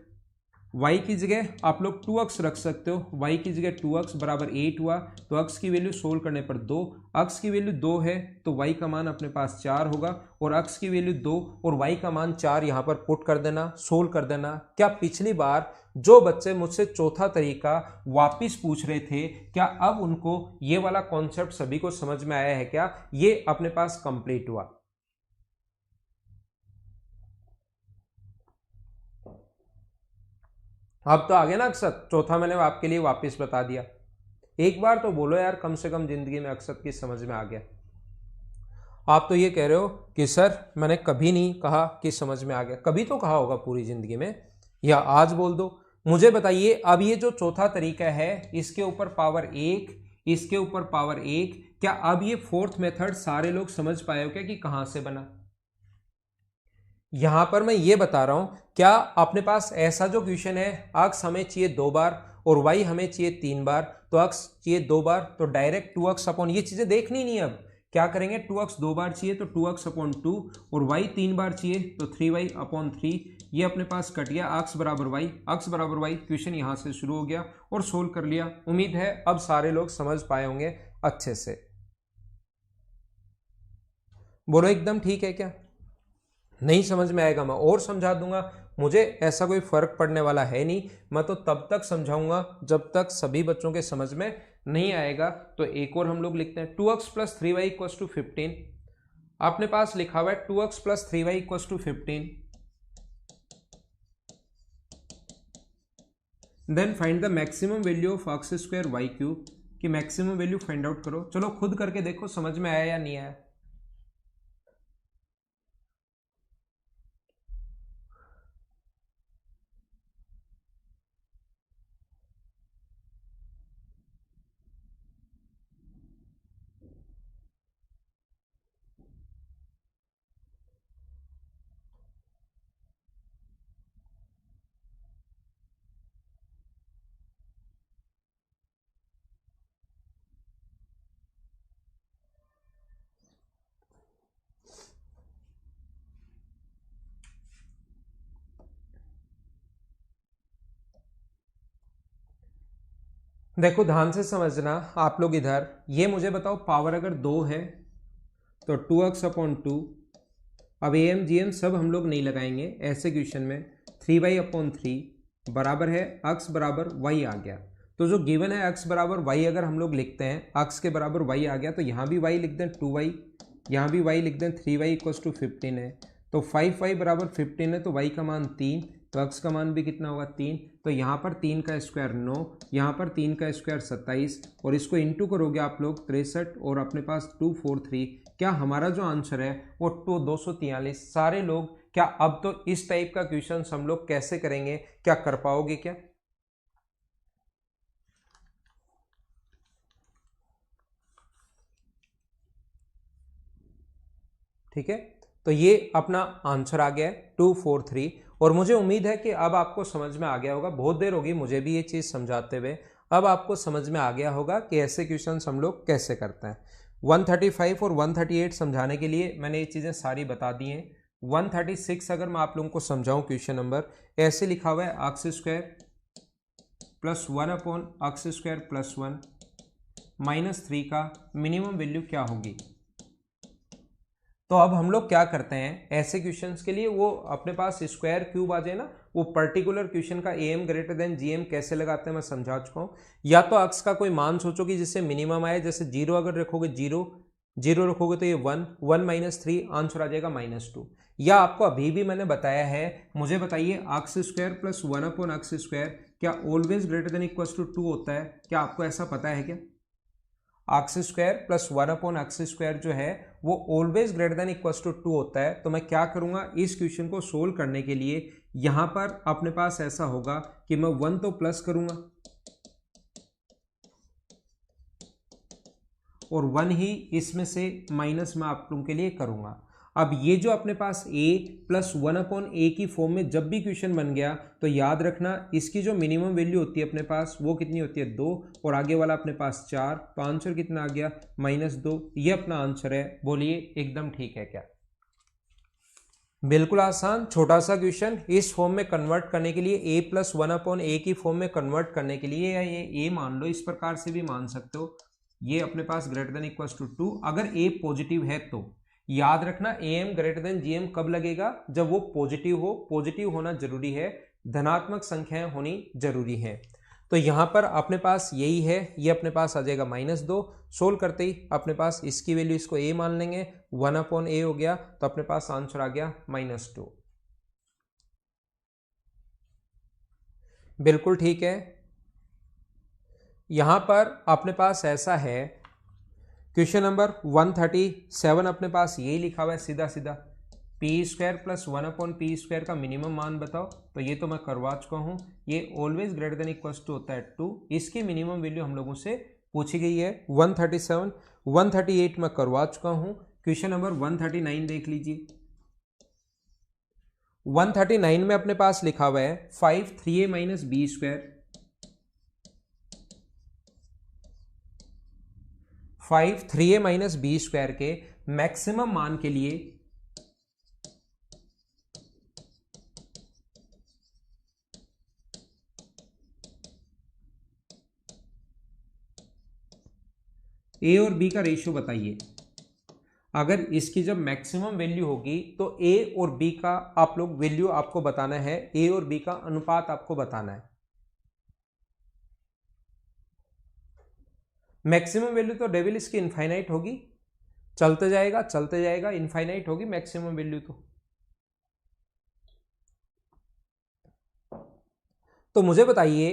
y की जगह आप लोग 2x रख सकते हो, y की जगह 2x बराबर 8 हुआ, तो x की वैल्यू सोल्व करने पर 2, x की वैल्यू 2 है तो y का मान अपने पास 4 होगा, और x की वैल्यू 2 और y का मान 4 यहां पर पुट कर देना, सोल्व कर देना। क्या पिछली बार जो बच्चे मुझसे चौथा तरीका वापिस पूछ रहे थे, क्या अब उनको ये वाला कॉन्सेप्ट सभी को समझ में आया है क्या? ये अपने पास कंप्लीट हुआ। अब तो आ गया ना अक्षत, चौथा मैंने आपके लिए वापस बता दिया। एक बार तो बोलो यार, कम से कम जिंदगी में अक्षत की समझ में आ गया। आप तो ये कह रहे हो कि सर मैंने कभी नहीं कहा कि समझ में आ गया। कभी तो कहा होगा पूरी जिंदगी में, या आज बोल दो। मुझे बताइए, अब ये जो चौथा तरीका है, इसके ऊपर पावर 1, इसके ऊपर पावर 1, क्या अब ये फोर्थ मेथड सारे लोग समझ पाए हो क्या कि कहां से बना? यहां पर मैं ये बता रहा हूं, क्या अपने पास ऐसा जो क्वेश्चन है, अक्स हमें चाहिए 2 बार और वाई हमें चाहिए 3 बार, तो अक्स चाहिए 2 बार तो डायरेक्ट 2x अपॉन, ये चीजें देखनी नहीं। अब क्या करेंगे, 2x 2 बार चाहिए तो 2x अपॉन 2, और y 3 बार चाहिए तो 3y अपॉन 3। ये अपने पास कट गया, अक्स बराबर y, अक्स बराबर y। क्वेश्चन यहां से शुरू हो गया और सोल्व कर लिया। उम्मीद है अब सारे लोग समझ पाए होंगे अच्छे से। बोलो एकदम ठीक है क्या? नहीं समझ में आएगा मैं और समझा दूंगा, मुझे ऐसा कोई फर्क पड़ने वाला है नहीं। मैं तो तब तक समझाऊंगा जब तक सभी बच्चों के समझ में नहीं आएगा। तो एक और हम लोग लिखते हैं, 2x plus 3y equals to 15। आपने पास लिखा हुआ है 2x plus 3y equals to 15। Then find the maximum value of x square y cube, कि मैक्सिमम वैल्यू फाइंड आउट करो। चलो खुद करके देखो समझ में आया या नहीं आया। देखो ध्यान से समझना आप लोग इधर, ये मुझे बताओ पावर अगर 2 है तो 2x अपॉन 2। अब ए एम जी एम सब हम लोग नहीं लगाएंगे ऐसे क्वेश्चन में। 3y अपॉन 3 बराबर है अक्स बराबर y आ गया। तो जो गिवन है अक्स बराबर y, अगर हम लोग लिखते हैं अक्स के बराबर y आ गया, तो यहाँ भी y लिख दें 2y, यहाँ भी y लिख दें 3y इक्वल्स टू 15 है। तो 5y बराबर 15 है, तो y का मान 3, तो अक्स का मान भी कितना होगा 3। तो यहाँ पर 3 का स्क्वायर 9, यहाँ पर 3 का स्क्वायर 27, और इसको इंटू करोगे आप लोग 63, और अपने पास 243। क्या हमारा जो आंसर है वो 243। सारे लोग क्या अब तो इस टाइप का क्वेश्चन हम लोग कैसे करेंगे, क्या कर पाओगे क्या? ठीक है, तो ये अपना आंसर आ गया है 243। और मुझे उम्मीद है कि अब आपको समझ में आ गया होगा, बहुत देर होगी मुझे भी ये चीज़ समझाते हुए, अब आपको समझ में आ गया होगा कि ऐसे क्वेश्चन हम लोग कैसे करते हैं। 135 और 138 समझाने के लिए मैंने ये चीज़ें सारी बता दी हैं। 136 अगर मैं आप लोगों को समझाऊं, क्वेश्चन नंबर ऐसे लिखा हुआ है, x square plus 1 upon X square plus 1 minus 3 का मिनिमम वैल्यू क्या होगी। तो अब हम लोग क्या करते हैं ऐसे क्वेश्चंस के लिए, वो अपने पास स्क्वायर क्यूब आ जाए ना, वो पर्टिकुलर क्वेश्चन का एम ग्रेटर देन जीएम कैसे लगाते हैं मैं समझा चुका हूं। या तो अक्स का कोई मान सोचो कि जिससे मिनिमम आए, जैसे 0 अगर रखोगे, 0 0 रखोगे तो ये 1 1 माइनस 3 आंसर आ जाएगा -2। या आपको अभी भी मैंने बताया है, मुझे बताइए X square plus 1 upon X square क्या always greater than equals to 2 होता है? क्या आपको ऐसा पता है क्या? X square plus 1 upon X square जो है वो always greater than equals to 2 होता है। तो मैं क्या करूंगा, इस क्वेश्चन को सोल्व करने के लिए यहां पर अपने पास ऐसा होगा कि मैं 1 तो प्लस करूंगा और 1 ही इसमें से माइनस मैं आप लोगों के लिए करूंगा। अब ये जो अपने पास a प्लस 1 अपॉन ए की फॉर्म में जब भी क्वेश्चन बन गया, तो याद रखना इसकी जो मिनिमम वैल्यू होती है अपने पास वो कितनी होती है 2, और आगे वाला अपने पास 4, तो आंसर कितना आ गया -2। ये अपना आंसर है। बोलिए एकदम ठीक है क्या? बिल्कुल आसान छोटा सा क्वेश्चन। इस फॉर्म में कन्वर्ट करने के लिए a प्लस 1 अपॉन ए की फॉर्म में कन्वर्ट करने के लिए, या ये a मान लो, इस प्रकार से भी मान सकते हो, ये अपने पास ग्रेटर देन इक्वल्स टू 2 अगर a पॉजिटिव है तो। याद रखना am ग्रेटर देन gm कब लगेगा, जब वो पॉजिटिव हो। पॉजिटिव होना जरूरी है, धनात्मक संख्याएं होनी जरूरी है। तो यहां पर अपने पास यही है, ये अपने पास आ जाएगा -2। सोल्व करते ही अपने पास इसकी वैल्यू, इसको a मान लेंगे, 1 अपॉन ए हो गया, तो अपने पास आंसर आ गया -2। बिल्कुल ठीक है। यहां पर अपने पास ऐसा है, क्वेश्चन नंबर 137 अपने पास यही लिखा हुआ है सीधा सीधा, पी स्क्वायर प्लस 1/p² का मिनिमम मान बताओ। तो ये तो मैं करवा चुका हूँ, ये always greater than equal to होता है 2। इसकी मिनिमम वैल्यू हम लोगों से पूछी गई है 137। 138 मैं करवा चुका हूँ। क्वेश्चन नंबर 139 देख लीजिए। 139 में अपने पास लिखा हुआ है 5 3a minus b square, 5 3a minus b square के मैक्सिमम मान के लिए ए और बी का रेशियो बताइए। अगर इसकी जब मैक्सिमम वैल्यू होगी तो ए और बी का आप लोग वैल्यू आपको बताना है, ए और बी का अनुपात आपको बताना है। मैक्सिमम वैल्यू तो डेविल इसकी इनफाइनाइट होगी, चलते जाएगा इनफाइनाइट होगी मैक्सिमम वैल्यू। तो मुझे बताइए,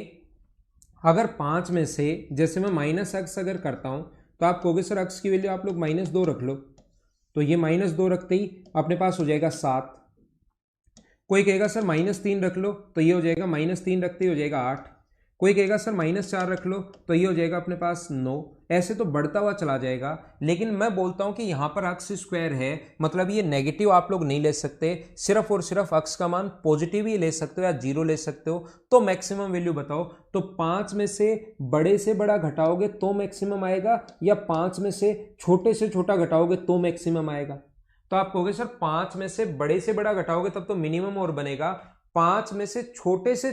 अगर 5 में से जैसे मैं माइनस एक्स अगर करता हूं तो आप कहोगे सर एक्स की वैल्यू आप लोग -2 रख लो, तो ये -2 रखते ही अपने पास हो जाएगा 7। कोई कहेगा सर -3 रख लो, तो ये हो जाएगा -3 रखते ही हो जाएगा 8। कोई कहेगा सर -4 रख लो, तो ये हो जाएगा अपने पास 9। ऐसे तो बढ़ता हुआ चला जाएगा। लेकिन मैं बोलता हूं कि यहां पर अक्स स्क्वायर है, मतलब ये नेगेटिव आप लोग नहीं ले सकते, सिर्फ और सिर्फ अक्स का मान पॉजिटिव ही ले सकते हो या 0 ले सकते हो। तो मैक्सिमम वैल्यू बताओ। तो 5 में से बड़ा घटाओगे तो मैक्सिमम आएगा, या 5 में से छोटा घटाओगे तो मैक्सिमम आएगा। तो आप कहोगे सर 5 में से बड़ा घटाओगे तब तो मिनिमम और बनेगा, 5 में से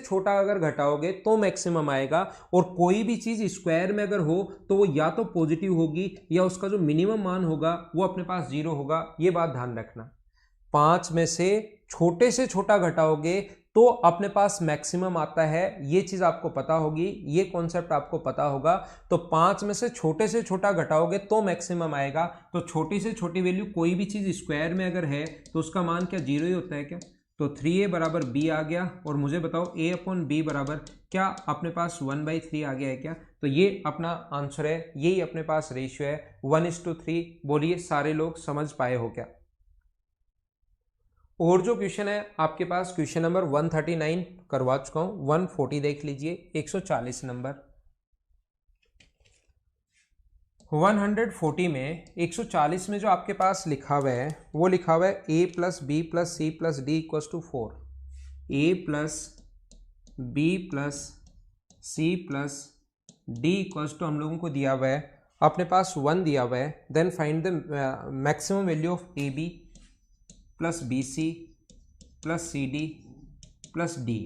छोटा अगर घटाओगे तो मैक्सिमम आएगा। और कोई भी चीज स्क्वायर में अगर हो तो वो या तो पॉजिटिव होगी या उसका जो मिनिमम मान होगा वो अपने पास 0 होगा। ये बात ध्यान रखना। 5 में से छोटा घटाओगे तो अपने पास मैक्सिमम आता है, ये चीज आपको पता होगी, ये कॉन्सेप्ट आपको पता होगा। तो 5 में से छोटा घटाओगे तो मैक्सिमम आएगा। तो छोटी से छोटी वैल्यू कोई भी चीज स्क्वायर में अगर है तो उसका मान क्या 0 ही होता है क्या? तो 3a बराबर b आ गया। और मुझे बताओ a अपॉन b बराबर क्या अपने पास 1/3 आ गया है क्या? तो ये अपना आंसर है, यही अपने पास रेशियो है 1:3। बोलिए सारे लोग समझ पाए हो क्या? और जो क्वेश्चन है आपके पास, क्वेश्चन नंबर 139 करवा चुका हूं, 140 देख लीजिए, 140 नंबर। 140 में 140 में जो आपके पास लिखा हुआ है वो लिखा हुआ है a plus B plus c plus d equals to 4। a plus B plus c plus d equals to हम लोगों को दिया हुआ है अपने पास 1 दिया हुआ है। Then find the maximum value of a b plus b c plus c d plus d.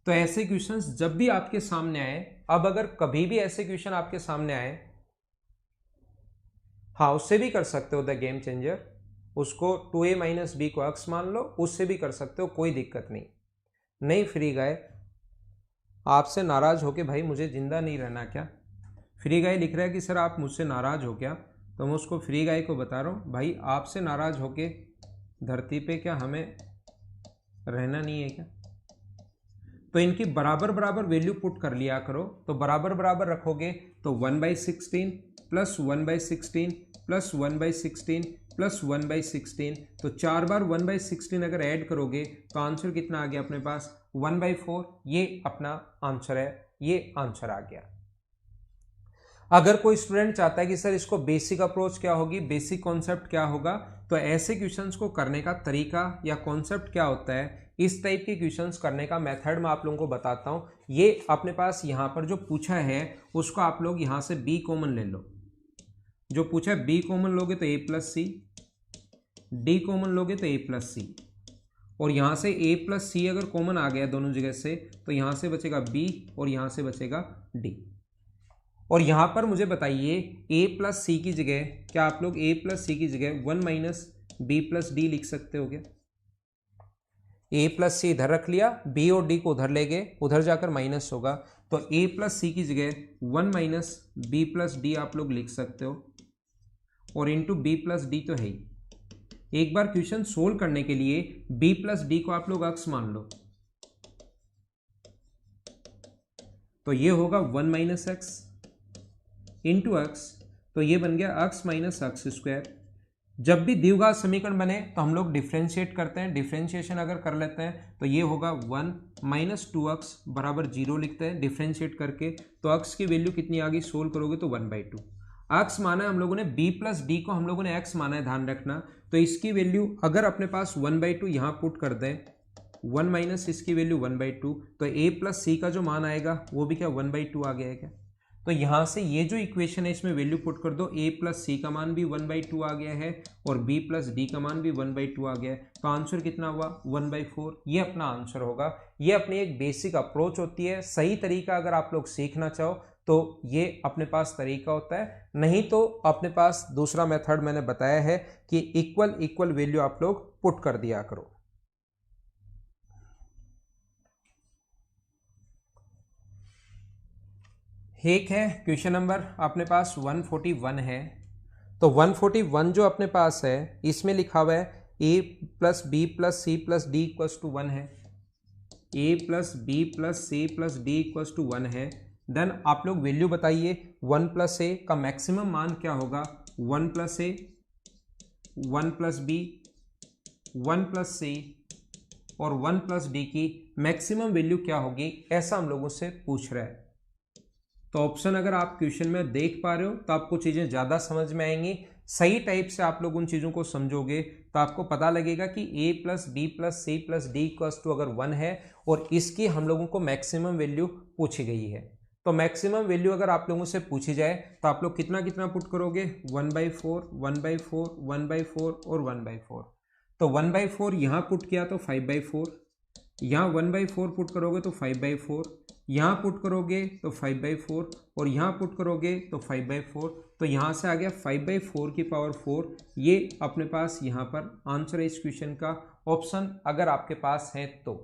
तो ऐसे क्वेश्चंस जब भी आपके सामने आए, अब अगर कभी भी ऐसे क्वेश्चन आपके सामने आए, हाँ उससे भी कर सकते हो द गेम चेंजर, उसको 2a माइनस बी को अक्स मान लो, उससे भी कर सकते हो, कोई दिक्कत नहीं। नहीं फ्री गाय आपसे नाराज होके भाई मुझे जिंदा नहीं रहना क्या? फ्री गाय लिख रहा है कि सर आप मुझसे नाराज हो क्या? तो मैं उसको फ्री गाय को बता रहा हूँ भाई आपसे नाराज होके धरती पे क्या हमें रहना नहीं है क्या? तो इनकी बराबर वैल्यू पुट कर लिया करो। तो बराबर रखोगे तो 1/16 प्लस 1/16 प्लस 1/16 प्लस 1/16, तो 4 बार 1/16 अगर ऐड करोगे तो आंसर कितना आ गया अपने पास 1/4। ये अपना आंसर है, ये आंसर आ गया। अगर कोई स्टूडेंट चाहता है कि सर इसको बेसिक अप्रोच क्या होगी, बेसिक कॉन्सेप्ट क्या होगा, तो ऐसे क्वेश्चंस को करने का तरीका या कॉन्सेप्ट क्या होता है, इस टाइप के क्वेश्चंस करने का मेथड मैं आप लोगों को बताता हूं। ये अपने पास यहां पर जो पूछा है उसको आप लोग यहां से b कॉमन ले लो। जो पूछा है b कॉमन लोगे तो a plus c, d common लोगे तो a प्लस सी, और यहां से a प्लस सी अगर कॉमन आ गया दोनों जगह से तो यहां से बचेगा b और यहां से बचेगा d। और यहां पर मुझे बताइए a प्लस सी की जगह क्या आप लोग a प्लस सी की जगह 1 माइनस बी प्लस डी लिख सकते हो क्या? a प्लस सी इधर रख लिया, b और d को उधर ले गए, उधर जाकर माइनस होगा, तो a प्लस सी की जगह 1 माइनस बी प्लस डी आप लोग लिख सकते हो, और इंटू बी प्लस डी तो है ही। एक बार क्वेश्चन सोल्व करने के लिए b प्लस डी को आप लोग अक्स मान लो। तो ये होगा 1 माइनस एक्स इंटू एक्स, तो ये बन गया एक्स माइनस एक्स स्क्वायर। जब भी द्विघात समीकरण बने तो हम लोग डिफ्रेंशिएट करते हैं, डिफ्रेंशिएशन अगर कर लेते हैं तो ये होगा 1 माइनस 2x बराबर 0 लिखते हैं डिफ्रेंशिएट करके। तो x की वैल्यू कितनी आ गई, सोल्व करोगे तो 1/2। x माना है हम लोगों ने, b प्लस डी को हम लोगों ने x माना है, ध्यान रखना। तो इसकी वैल्यू अगर अपने पास 1/2 यहाँ पुट कर दें, 1 माइनस इसकी वैल्यू 1/2, तो a प्लस सी का जो मान आएगा वो भी क्या 1/2 आ गया है क्या। तो यहां से ये जो इक्वेशन है इसमें वैल्यू पुट कर दो, a प्लस सी का मान भी 1/2 आ गया है और b प्लस डी का मान भी 1/2 आ गया है। तो आंसर कितना हुआ 1/4, ये अपना आंसर होगा। ये अपनी एक बेसिक अप्रोच होती है। सही तरीका अगर आप लोग सीखना चाहो तो ये अपने पास तरीका होता है, नहीं तो अपने पास दूसरा मेथड मैंने बताया है कि इक्वल इक्वल वैल्यू आप लोग पुट कर दिया करो। एक है क्वेश्चन नंबर अपने पास 141 है। तो 141 जो अपने पास है इसमें लिखा हुआ है a plus B plus c plus d equals to 1 है, a plus B plus c plus d equals to 1 है। देन आप लोग वैल्यू बताइए 1 प्लस ए का मैक्सिमम मान क्या होगा, 1 प्लस ए, 1 प्लस बी, 1 प्लस सी और 1 प्लस डी की मैक्सिमम वैल्यू क्या होगी, ऐसा हम लोगों से पूछ रहा है। तो ऑप्शन अगर आप क्वेश्चन में देख पा रहे हो तो आपको चीज़ें ज़्यादा समझ में आएंगी। सही टाइप से आप लोग उन चीज़ों को समझोगे तो आपको पता लगेगा कि a plus B plus c plus d equals to अगर 1 है और इसकी हम लोगों को मैक्सिमम वैल्यू पूछी गई है, तो मैक्सिमम वैल्यू अगर आप लोगों से पूछी जाए तो आप लोग कितना कितना पुट करोगे, 1/4, 1/4, 1/4 और 1/4। तो 1/4 यहाँ पुट किया तो 5/4, यहाँ 1/4 पुट करोगे तो 5/4, यहाँ पुट करोगे तो 5/4 और यहाँ पुट करोगे तो 5/4। तो यहाँ से आ गया 5/4 की पावर 4। ये अपने पास यहाँ पर आंसर है इस क्वेश्चन का, ऑप्शन अगर आपके पास है तो।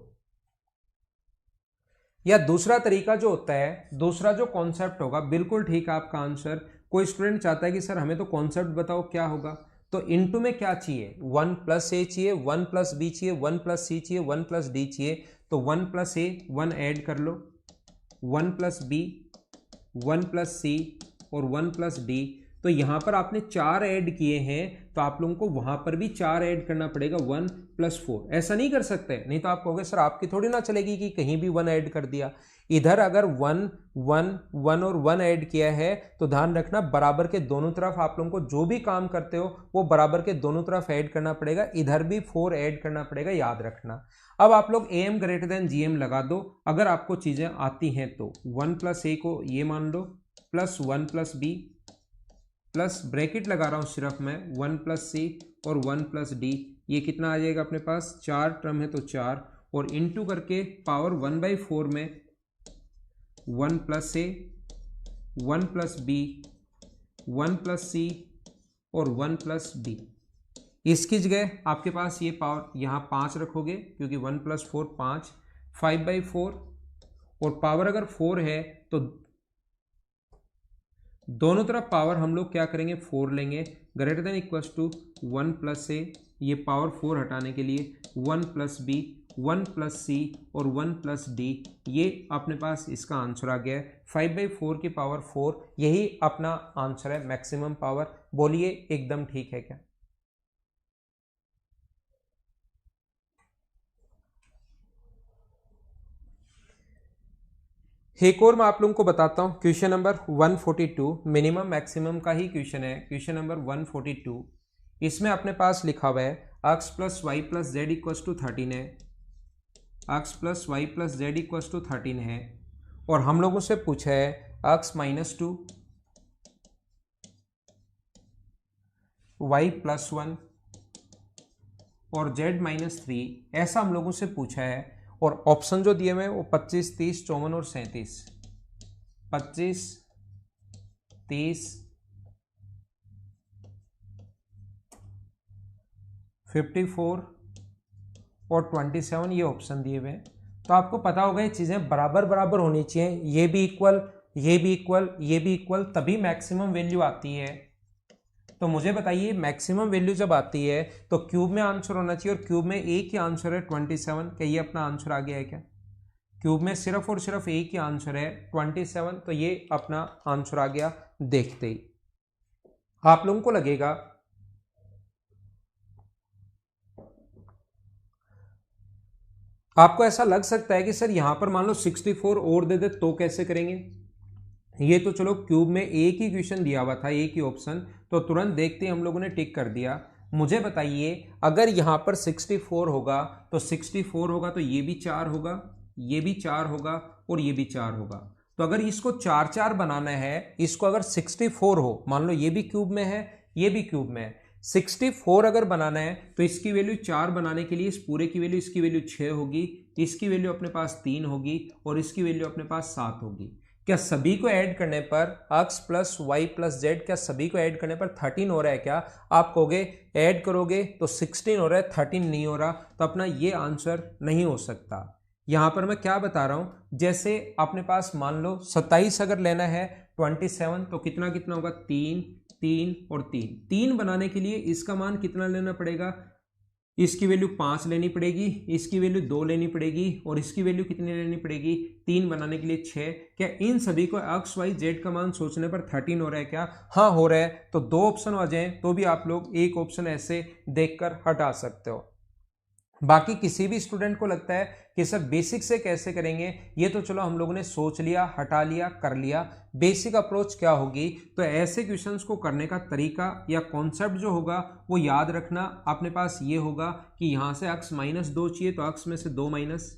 या दूसरा तरीका जो होता है, दूसरा जो कॉन्सेप्ट होगा, बिल्कुल ठीक है आपका आंसर। कोई स्टूडेंट चाहता है कि सर हमें तो कॉन्सेप्ट बताओ क्या होगा, तो इनटू में क्या चाहिए, 1 प्लस ए चाहिए, 1 प्लस बी चाहिए, 1 प्लस सी चाहिए, 1 प्लस डी चाहिए। तो 1 प्लस ए 1 ऐड कर लो, 1 प्लस बी, 1 प्लस सी और 1 प्लस डी। तो यहाँ पर आपने 4 ऐड किए हैं तो आप लोगों को वहाँ पर भी 4 ऐड करना पड़ेगा, 1 प्लस 4। ऐसा नहीं कर सकते, नहीं तो आप कहोगे सर आपकी थोड़ी ना चलेगी कि कहीं भी 1 ऐड कर दिया। इधर अगर 1 1 1 और 1 ऐड किया है तो ध्यान रखना बराबर के दोनों तरफ आप लोगों को जो भी काम करते हो वो बराबर के दोनों तरफ ऐड करना पड़ेगा, इधर भी 4 ऐड करना पड़ेगा, याद रखना। अब आप लोग am ग्रेटर देन gm लगा दो अगर आपको चीजें आती हैं तो। 1 प्लस ए को ये मान लो plus 1 plus B plus bracket लगा रहा हूं सिर्फ मैं 1 प्लस सी और 1 प्लस डी। ये कितना आ जाएगा अपने पास, 4 टर्म है तो 4 और इनटू करके पावर 1/4 में 1 प्लस ए, 1 प्लस बी, 1 प्लस सी और 1 प्लस डी। इसकी जगह आपके पास ये पावर यहाँ 5 रखोगे क्योंकि 1 प्लस 4 5, 5/4 और पावर अगर 4 है तो दोनों तरफ पावर हम लोग क्या करेंगे 4 लेंगे, greater than equals to 1 plus A, ये पावर 4 हटाने के लिए 1 प्लस बी, 1 प्लस सी और 1 प्लस डी। ये अपने पास इसका आंसर आ गया है 5/4 की पावर 4। यही अपना आंसर है मैक्सिमम पावर। बोलिए एकदम ठीक है क्या। एक और मैं आप लोगों को बताता हूं, क्वेश्चन नंबर 142 मिनिमम मैक्सिमम का ही क्वेश्चन है, क्वेश्चन नंबर 142। इसमें अपने पास लिखा हुआ है x plus Y plus Z equals to 13 है, x plus Y plus Z equals to 13 है और हम लोगों से पूछा है x माइनस 2, वाई प्लस 1 और z माइनस 3, ऐसा हम लोगों से पूछा है। और ऑप्शन जो दिए हुए हैं वो 25, 30, 54 और 37, 25, 30, 54 और 27 ये ऑप्शन दिए हुए हैं। तो आपको पता होगा ये चीज़ें बराबर बराबर होनी चाहिए, ये भी इक्वल, ये भी इक्वल, ये भी इक्वल, तभी मैक्सिमम वैल्यू आती है। तो मुझे बताइए मैक्सिमम वैल्यू जब आती है तो क्यूब में आंसर होना चाहिए और क्यूब में एक ही आंसर है 27। क्या ये अपना आंसर आ गया है क्या, क्यूब में सिर्फ और सिर्फ एक ही आंसर है 27, तो ये अपना आंसर आ गया। देखते ही आप लोगों को लगेगा आपको ऐसा लग सकता है कि सर यहां पर मान लो 64 और दे दे तो कैसे करेंगे। ये तो चलो क्यूब में एक ही क्वेश्चन दिया हुआ था, एक ही ऑप्शन, तो तुरंत देखते ही हम लोगों ने टिक कर दिया। मुझे बताइए अगर यहां पर 64 होगा तो 64 होगा तो ये भी 4 होगा, ये भी 4 होगा और ये भी 4 होगा। तो अगर इसको 4 4 बनाना है, इसको अगर 64 हो, मान लो ये भी क्यूब में है ये भी क्यूब में है, 64 अगर बनाना है तो इसकी वैल्यू 4 बनाने के लिए इस पूरे की वैल्यू, इसकी वैल्यू 6 होगी, इसकी वैल्यू अपने पास 3 होगी और इसकी वैल्यू अपने पास 7 होगी। क्या सभी को ऐड करने पर x plus Y plus z, क्या सभी को ऐड करने पर 13 हो रहा है क्या? आप कहोगे ऐड करोगे तो 16 हो रहा है, 13 नहीं हो रहा, तो अपना ये आंसर नहीं हो सकता। यहां पर मैं क्या बता रहा हूं, जैसे अपने पास मान लो 27 अगर लेना है 27, तो कितना कितना होगा 3 3 और 3 बनाने के लिए इसका मान कितना लेना पड़ेगा, इसकी वैल्यू 5 लेनी पड़ेगी, इसकी वैल्यू 2 लेनी पड़ेगी और इसकी वैल्यू कितनी लेनी पड़ेगी, 3 बनाने के लिए 6। क्या इन सभी को एक्स वाई जेड का मान सोचने पर 13 हो रहा है क्या? हाँ हो रहा है। तो 2 ऑप्शन आ जाए तो भी आप लोग एक ऑप्शन ऐसे देखकर हटा सकते हो। बाकी किसी भी स्टूडेंट को लगता है कि सर बेसिक से कैसे करेंगे, ये तो चलो हम लोगों ने सोच लिया, हटा लिया, कर लिया। बेसिक अप्रोच क्या होगी, तो ऐसे क्वेश्चंस को करने का तरीका या कॉन्सेप्ट जो होगा वो याद रखना। अपने पास ये होगा कि यहाँ से x -2 चाहिए तो x में से 2 माइनस,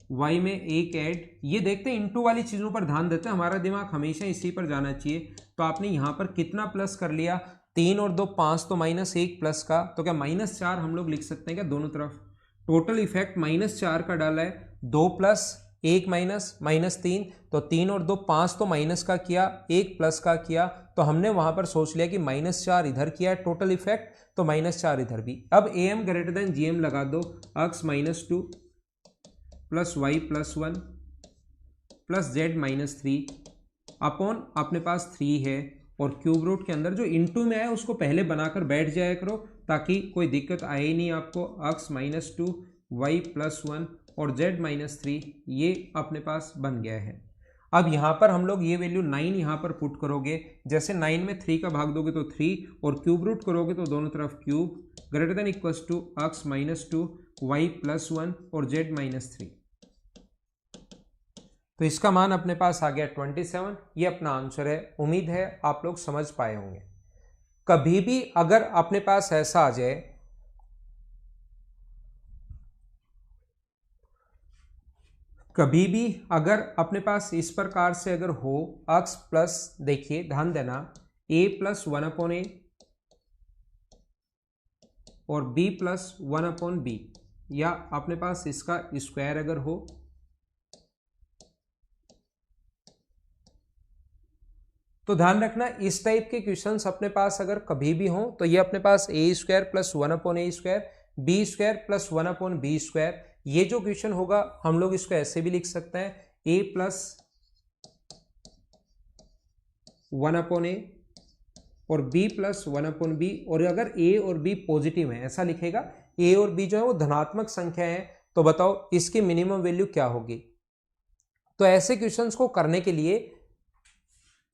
y में 1 ऐड। ये देखते हैं इंटू वाली चीज़ों पर ध्यान देते हैं, हमारा दिमाग हमेशा इसी पर जाना चाहिए। तो आपने यहाँ पर कितना प्लस कर लिया, 3 और 2 5, तो -1 प्लस का, तो क्या -4 हम लोग लिख सकते हैं क्या दोनों तरफ? टोटल इफेक्ट -4 का डाला है, 2 प्लस 1 माइनस -3, तो 3 और 2 5 तो माइनस का किया, 1 प्लस का किया, तो हमने वहां पर सोच लिया कि -4 इधर किया है टोटल इफेक्ट, तो -4 इधर भी। अब am ग्रेटर देन gm लगा दो, x -2 plus Y plus 1 plus z -3 upon अपने पास 3 है, और क्यूब रूट के अंदर जो इनटू में है उसको पहले बनाकर बैठ जाया करो ताकि कोई दिक्कत आए ही नहीं आपको। x -2 y प्लस 1 और z -3 ये अपने पास बन गया है। अब यहाँ पर हम लोग ये वैल्यू 9 यहाँ पर पुट करोगे, जैसे 9 में 3 का भाग दोगे तो 3 और क्यूब रूट करोगे तो दोनों तरफ cube, greater than equals to x -2 y plus 1 और z -3, तो इसका मान अपने पास आ गया 27। ये अपना आंसर है। उम्मीद है आप लोग समझ पाए होंगे। कभी भी अगर अपने पास ऐसा आ जाए, कभी भी अगर अपने पास इस प्रकार से अगर हो x प्लस, देखिए ध्यान देना, a प्लस 1/a और b प्लस 1/b, या अपने पास इसका स्क्वायर अगर हो, तो ध्यान रखना इस टाइप के क्वेश्चंस अपने पास अगर कभी भी हो तो ये अपने पास a² plus 1/a², b² plus 1/b², ये जो क्वेश्चन होगा हम लोग इसको ऐसे भी लिख सकते हैं a प्लस 1/a और b प्लस 1/b, और अगर a और b पॉजिटिव है ऐसा लिखेगा, a और b जो है वो धनात्मक संख्या है, तो बताओ इसकी मिनिमम वैल्यू क्या होगी। तो ऐसे क्वेश्चंस को करने के लिए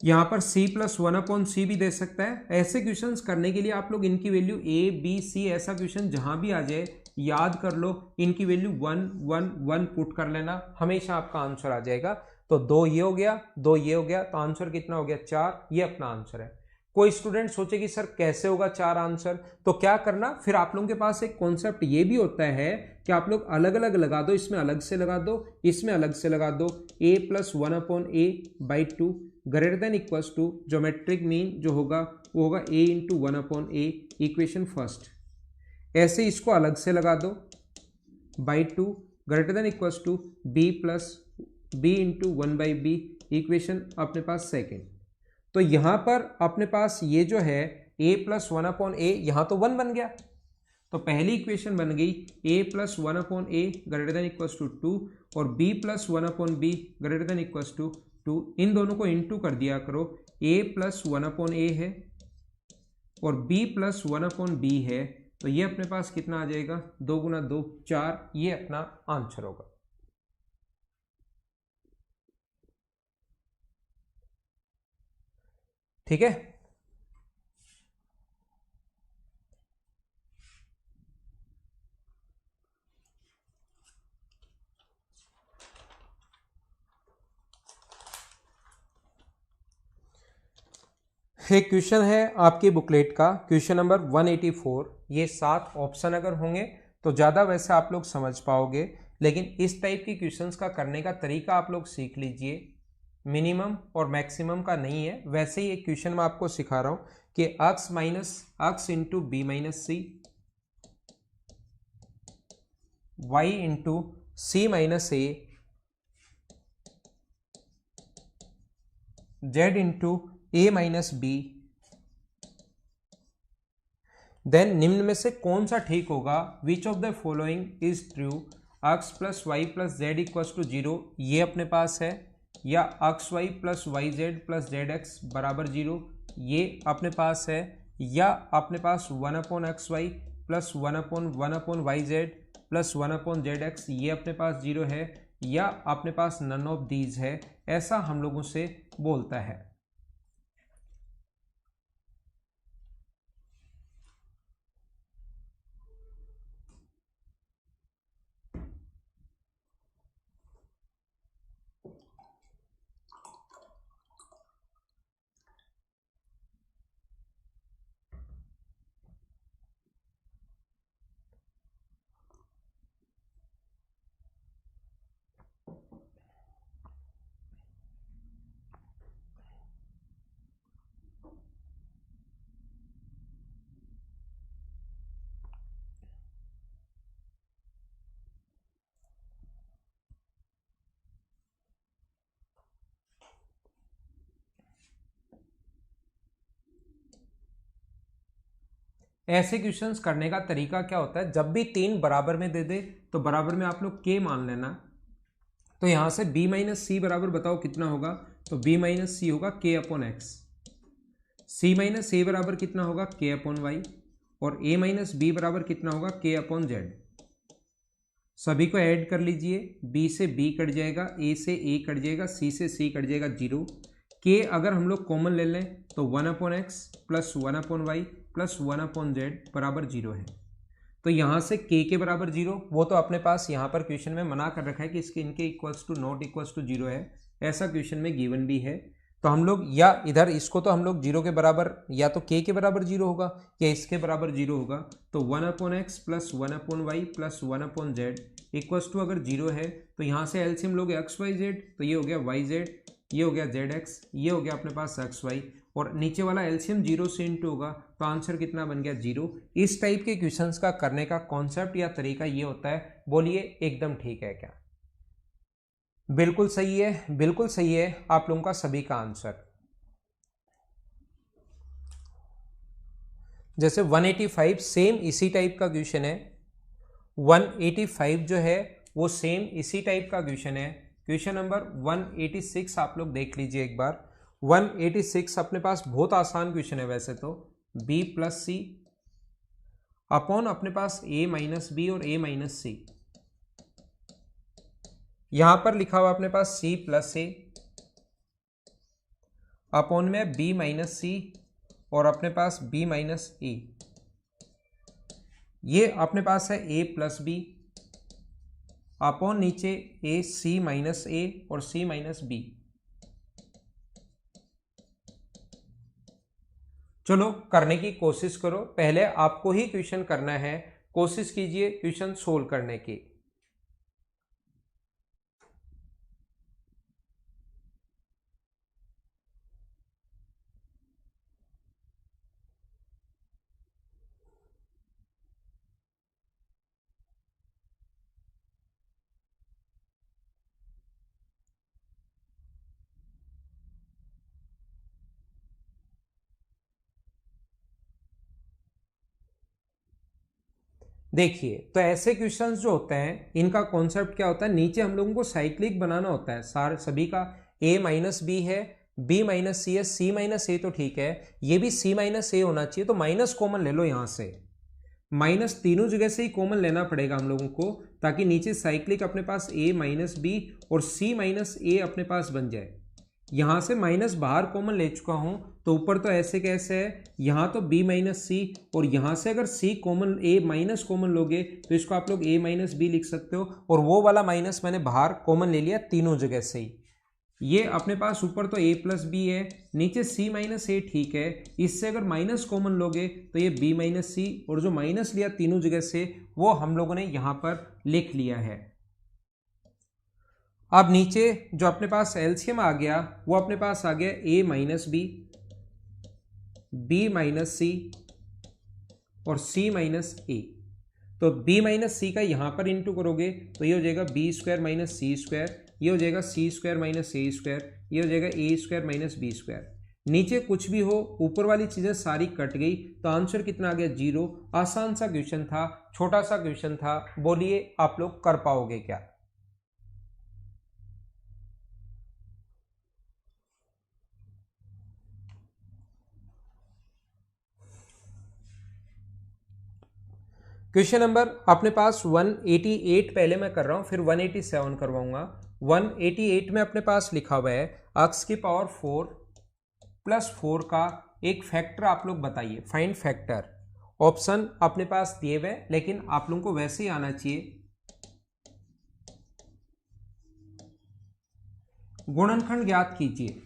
यहां पर c प्लस 1/c भी दे सकता है। ऐसे क्वेश्चंस करने के लिए आप लोग इनकी वैल्यू a b c, ऐसा क्वेश्चन जहां भी आ जाए याद कर लो, इनकी वैल्यू 1 1 1 पुट कर लेना, हमेशा आपका आंसर आ जाएगा। तो 2 ये हो गया, 2 ये हो गया, तो आंसर कितना हो गया 4, ये अपना आंसर है। कोई स्टूडेंट सोचे कि सर कैसे होगा 4 आंसर, तो क्या करना, फिर आप लोगों के पास एक कॉन्सेप्ट ये भी होता है कि आप लोग अलग अलग लगा दो, इसमें अलग से लगा दो, इसमें अलग से लगा दो, a plus 1/a/2 greater than equals to geometric mean जो होगा वो होगा a into 1/a, equation first. ऐसे इसको अलग से लगा दो, /2 greater than equals to b plus b into 1/b, equation अपने पास सेकेंड। तो यहां पर अपने पास ये जो है a प्लस 1/a, यहां तो 1 बन गया, तो पहली इक्वेशन बन गई a plus 1/a greater than equals to 2 और b plus 1/b greater than equals to 2, इन दोनों को इनटू कर दिया करो, a प्लस 1/a है और b प्लस 1/b है, तो ये अपने पास कितना आ जाएगा, 2 गुना 2 4, ये अपना आंसर होगा। ठीक है। एक क्वेश्चन है आपकी बुकलेट का, क्वेश्चन नंबर 184। ये 7 ऑप्शन अगर होंगे तो ज़्यादा वैसे आप लोग समझ पाओगे, लेकिन इस टाइप की क्वेश्चंस का करने का तरीका आप लोग सीख लीजिए। मिनिमम और मैक्सिमम का नहीं है, वैसे ही एक क्वेश्चन मैं आपको सिखा रहा हूँ कि x minus x into B minus C, Y into C minus A, Z into A minus B, then निम्न में से कौन सा ठीक होगा, which of the following is true, x plus Y plus Z equals to 0 ये अपने पास है, या X Y plus Y Z plus Z X बराबर 0 ये अपने पास है, या अपने पास 1 upon X Y plus 1 upon y Z plus 1 upon z x ये अपने पास 0 है, या अपने पास नन ऑफ दीज है, ऐसा हम लोगों से बोलता है। ऐसे क्वेश्चंस करने का तरीका क्या होता है, जब भी 3 बराबर में दे दे तो बराबर में आप लोग के मान लेना। तो यहां से b माइनस सी बराबर बताओ कितना होगा, तो b माइनस सी होगा k अपॉन एक्स, सी माइनस ए बराबर कितना होगा k अपॉन वाई, और a माइनस बी बराबर कितना होगा k अपॉन जेड। सभी को ऐड कर लीजिए, b से b कट जाएगा, a से a कट जाएगा, c से c कट जाएगा 0। k अगर हम लोग कॉमन ले लें तो 1 upon x plus 1 upon y plus 1 upon z बराबर 0 है। तो यहाँ से k के बराबर 0, वो तो अपने पास यहाँ पर क्वेश्चन में मना कर रखा है कि इसके इनके equals to not equals to 0 है, ऐसा क्वेश्चन में गिवन भी है। तो हम लोग या इधर इसको तो हम लोग 0 के बराबर, या तो k के बराबर 0 होगा या इसके बराबर 0 होगा। तो 1 upon x plus 1 upon y plus 1 upon z equals to अगर 0 है तो यहाँ से एलसीएम लोगे एक्स वाई जेड, तो ये हो गया वाई जेड, ये हो गया जेड एक्स, ये हो गया अपने पास एक्स वाई, और नीचे वाला एलसीएम 0 से इंटू होगा तो आंसर कितना बन गया 0। इस टाइप के क्वेश्चंस का करने का कॉन्सेप्ट या तरीका ये होता है। बोलिए एकदम ठीक है क्या? बिल्कुल सही है, बिल्कुल सही है आप लोगों का सभी का आंसर। जैसे 185 सेम इसी टाइप का क्वेश्चन है, 185 जो है वो सेम इसी टाइप का क्वेश्चन है। क्वेश्चन नंबर 186 आप लोग देख लीजिए एक बार। 186 अपने पास बहुत आसान क्वेश्चन है वैसे तो, b प्लस सी अपॉन अपने पास a माइनस बी और a माइनस सी, यहां पर लिखा हुआ अपने पास c प्लस ए अपॉन में b माइनस सी और अपने पास b माइनस ए, ये अपने पास है a प्लस बी अपॉन नीचे a c माइनस ए और c माइनस बी। चलो करने की कोशिश करो, पहले आपको ही क्वेश्चन करना है, कोशिश कीजिए क्वेश्चन सोल्व करने की। देखिए तो ऐसे क्वेश्चंस जो होते हैं इनका कॉन्सेप्ट क्या होता है, नीचे हम लोगों को साइक्लिक बनाना होता है, सारे सभी का a माइनस बी है, b माइनस सी है, c माइनस ए तो ठीक है, ये भी c माइनस ए होना चाहिए, तो माइनस कॉमन ले लो यहां से, माइनस तीनों जगह से ही कॉमन लेना पड़ेगा हम लोगों को, ताकि नीचे साइक्लिक अपने पास a माइनस बी और c माइनस ए अपने पास बन जाए। यहाँ से माइनस बाहर कॉमन ले चुका हूँ, तो ऊपर तो ऐसे कैसे है, यहाँ तो b माइनस सी, और यहाँ से अगर c common a minus common लोगे तो इसको आप लोग a माइनस बी लिख सकते हो, और वो वाला माइनस मैंने बाहर कॉमन ले लिया तीनों जगह से ही। ये अपने पास ऊपर तो a प्लस बी है, नीचे c माइनस ए, ठीक है। इससे अगर माइनस कॉमन लोगे तो ये b माइनस सी, और जो माइनस लिया तीनों जगह से वो हम लोगों ने यहाँ पर लिख लिया है। अब नीचे जो अपने पास एलसीएम आ गया वो अपने पास आ गया a minus B, b minus C और c माइनस ए। तो b माइनस सी का यहाँ पर इंटू करोगे तो ये हो जाएगा बी स्क्वायर माइनस सी स्क्वायर, ये हो जाएगा सी स्क्वायर माइनस ए स्क्वायर, ये हो जाएगा ए स्क्वायर माइनस बी स्क्वायर। नीचे कुछ भी हो, ऊपर वाली चीज़ें सारी कट गई, तो आंसर कितना आ गया 0। आसान सा क्वेश्चन था, छोटा सा क्वेश्चन था, बोलिए आप लोग कर पाओगे क्या? क्वेश्चन नंबर अपने पास 188 पहले मैं कर रहा हूं, फिर 187 करवाऊंगा। 188 में अपने पास लिखा हुआ है x की पावर 4 प्लस 4 का एक फैक्टर आप लोग बताइए, फाइंड फैक्टर। ऑप्शन अपने पास दिए हुए लेकिन आप लोगों को वैसे ही आना चाहिए। गुणनखंड ज्ञात कीजिए।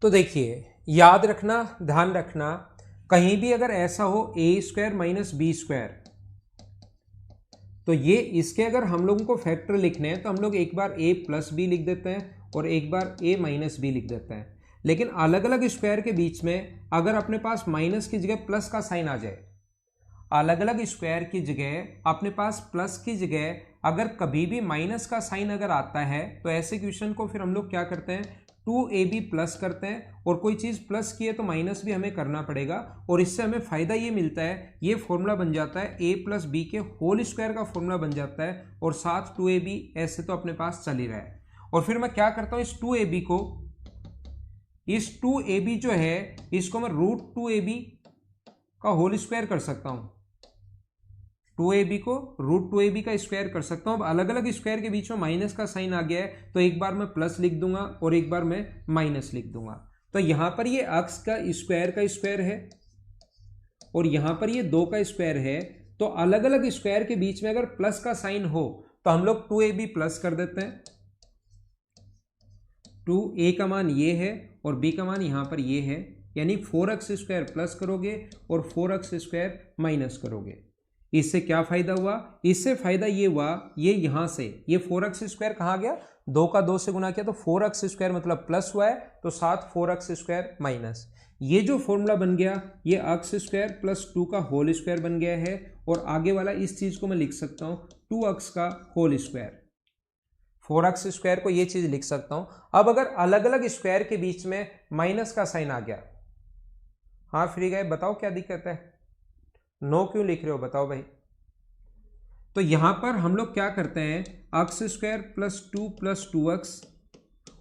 तो देखिए, याद रखना, ध्यान रखना, कहीं भी अगर ऐसा हो ए स्क्वायर माइनस बी स्क्वायर, तो ये इसके अगर हम लोगों को फैक्टर लिखने हैं तो हम लोग एक बार ए प्लस बी लिख देते हैं और एक बार ए माइनस बी लिख देते हैं। लेकिन अलग अलग स्क्वायर के बीच में अगर अपने पास माइनस की जगह प्लस का साइन आ जाए, अलग अलग स्क्वायर की जगह अपने पास प्लस की जगह अगर कभी भी माइनस का साइन अगर आता है, तो ऐसे क्वेश्चन को फिर हम लोग क्या करते हैं, 2ab प्लस करते हैं। और कोई चीज़ प्लस की है तो माइनस भी हमें करना पड़ेगा, और इससे हमें फ़ायदा ये मिलता है, ये फॉर्मूला बन जाता है a प्लस बी के होल स्क्वायर का फॉर्मूला बन जाता है, और साथ 2ab ऐसे तो अपने पास चल ही रहा है। और फिर मैं क्या करता हूँ, इस 2ab को, इस 2ab जो है इसको मैं √2ab का होल स्क्वायर कर सकता हूँ। 2ab को √2ab का स्क्वायर कर सकता हूँ। अब अलग अलग स्क्वायर के बीच में माइनस का साइन आ गया है, तो एक बार मैं प्लस लिख दूंगा और एक बार मैं माइनस लिख दूंगा। तो यहां पर ये x का स्क्वायर है और यहां पर ये 2 का स्क्वायर है। तो अलग अलग स्क्वायर के बीच में अगर प्लस का साइन हो तो हम लोग 2ab प्लस कर देते हैं। 2a का मान ये है और b का मान यहां पर ये है, यानी 4x स्क्वायर प्लस करोगे और 4x स्क्वायर माइनस करोगे। इससे क्या फायदा हुआ, इससे फायदा ये हुआ, ये यहां से ये 4x स्क्वायर कहाँ गया, 2 का 2 से गुना किया तो 4x स्क्वायर मतलब प्लस हुआ है, तो साथ 4x स्क्वायर माइनस। ये जो फॉर्मूला बन गया ये x स्क्वायर प्लस 2 का होल स्क्वायर बन गया है, और आगे वाला इस चीज को मैं लिख सकता हूं 2x का होल स्क्वायर। 4x स्क्वायर को ये चीज लिख सकता हूं। अब अगर अलग अलग स्क्वायर के बीच में माइनस का साइन आ गया, हाँ फ्री गए, बताओ क्या दिक्कत है, नो क्यों लिख रहे हो बताओ भाई। तो यहां पर हम लोग क्या करते हैं, x square plus 2 plus 2x,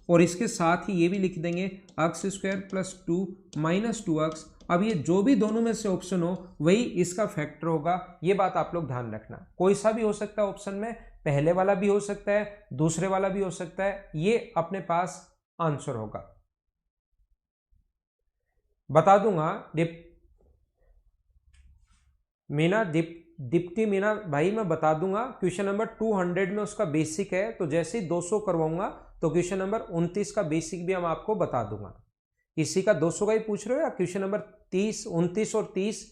और इसके साथ ही ये भी लिख देंगे x square plus 2 minus 2x। अब ये जो भी दोनों में से ऑप्शन हो वही इसका फैक्टर होगा, ये बात आप लोग ध्यान रखना। कोई सा भी हो सकता है ऑप्शन में, पहले वाला भी हो सकता है, दूसरे वाला भी हो सकता है, ये अपने पास आंसर होगा। बता दूंगा दीप्ति मीना भाई, मैं बता दूंगा क्वेश्चन नंबर 200 में उसका बेसिक है, तो जैसे ही 200 करवाऊंगा तो क्वेश्चन नंबर 29 का बेसिक भी हम आपको बता दूंगा। इसी का 200 का ही पूछ रहे हो या क्वेश्चन नंबर 30, 29 और 30?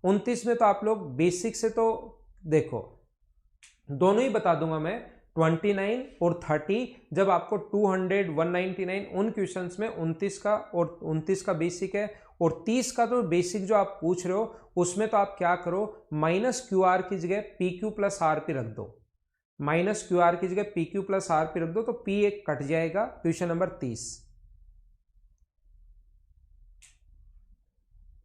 29 में तो आप लोग बेसिक से तो देखो दोनों ही बता दूंगा मैं, 29 और 30। जब आपको 200, 199 उन क्वेश्चंस में 29 का और 29 का बेसिक है, और 30 का तो बेसिक जो आप पूछ रहे हो उसमें तो आप क्या करो, माइनस क्यू आर की जगह P Q plus R P रख दो। माइनस क्यू आर की जगह P Q plus R P रख दो तो पी एक कट जाएगा। क्वेश्चन नंबर 30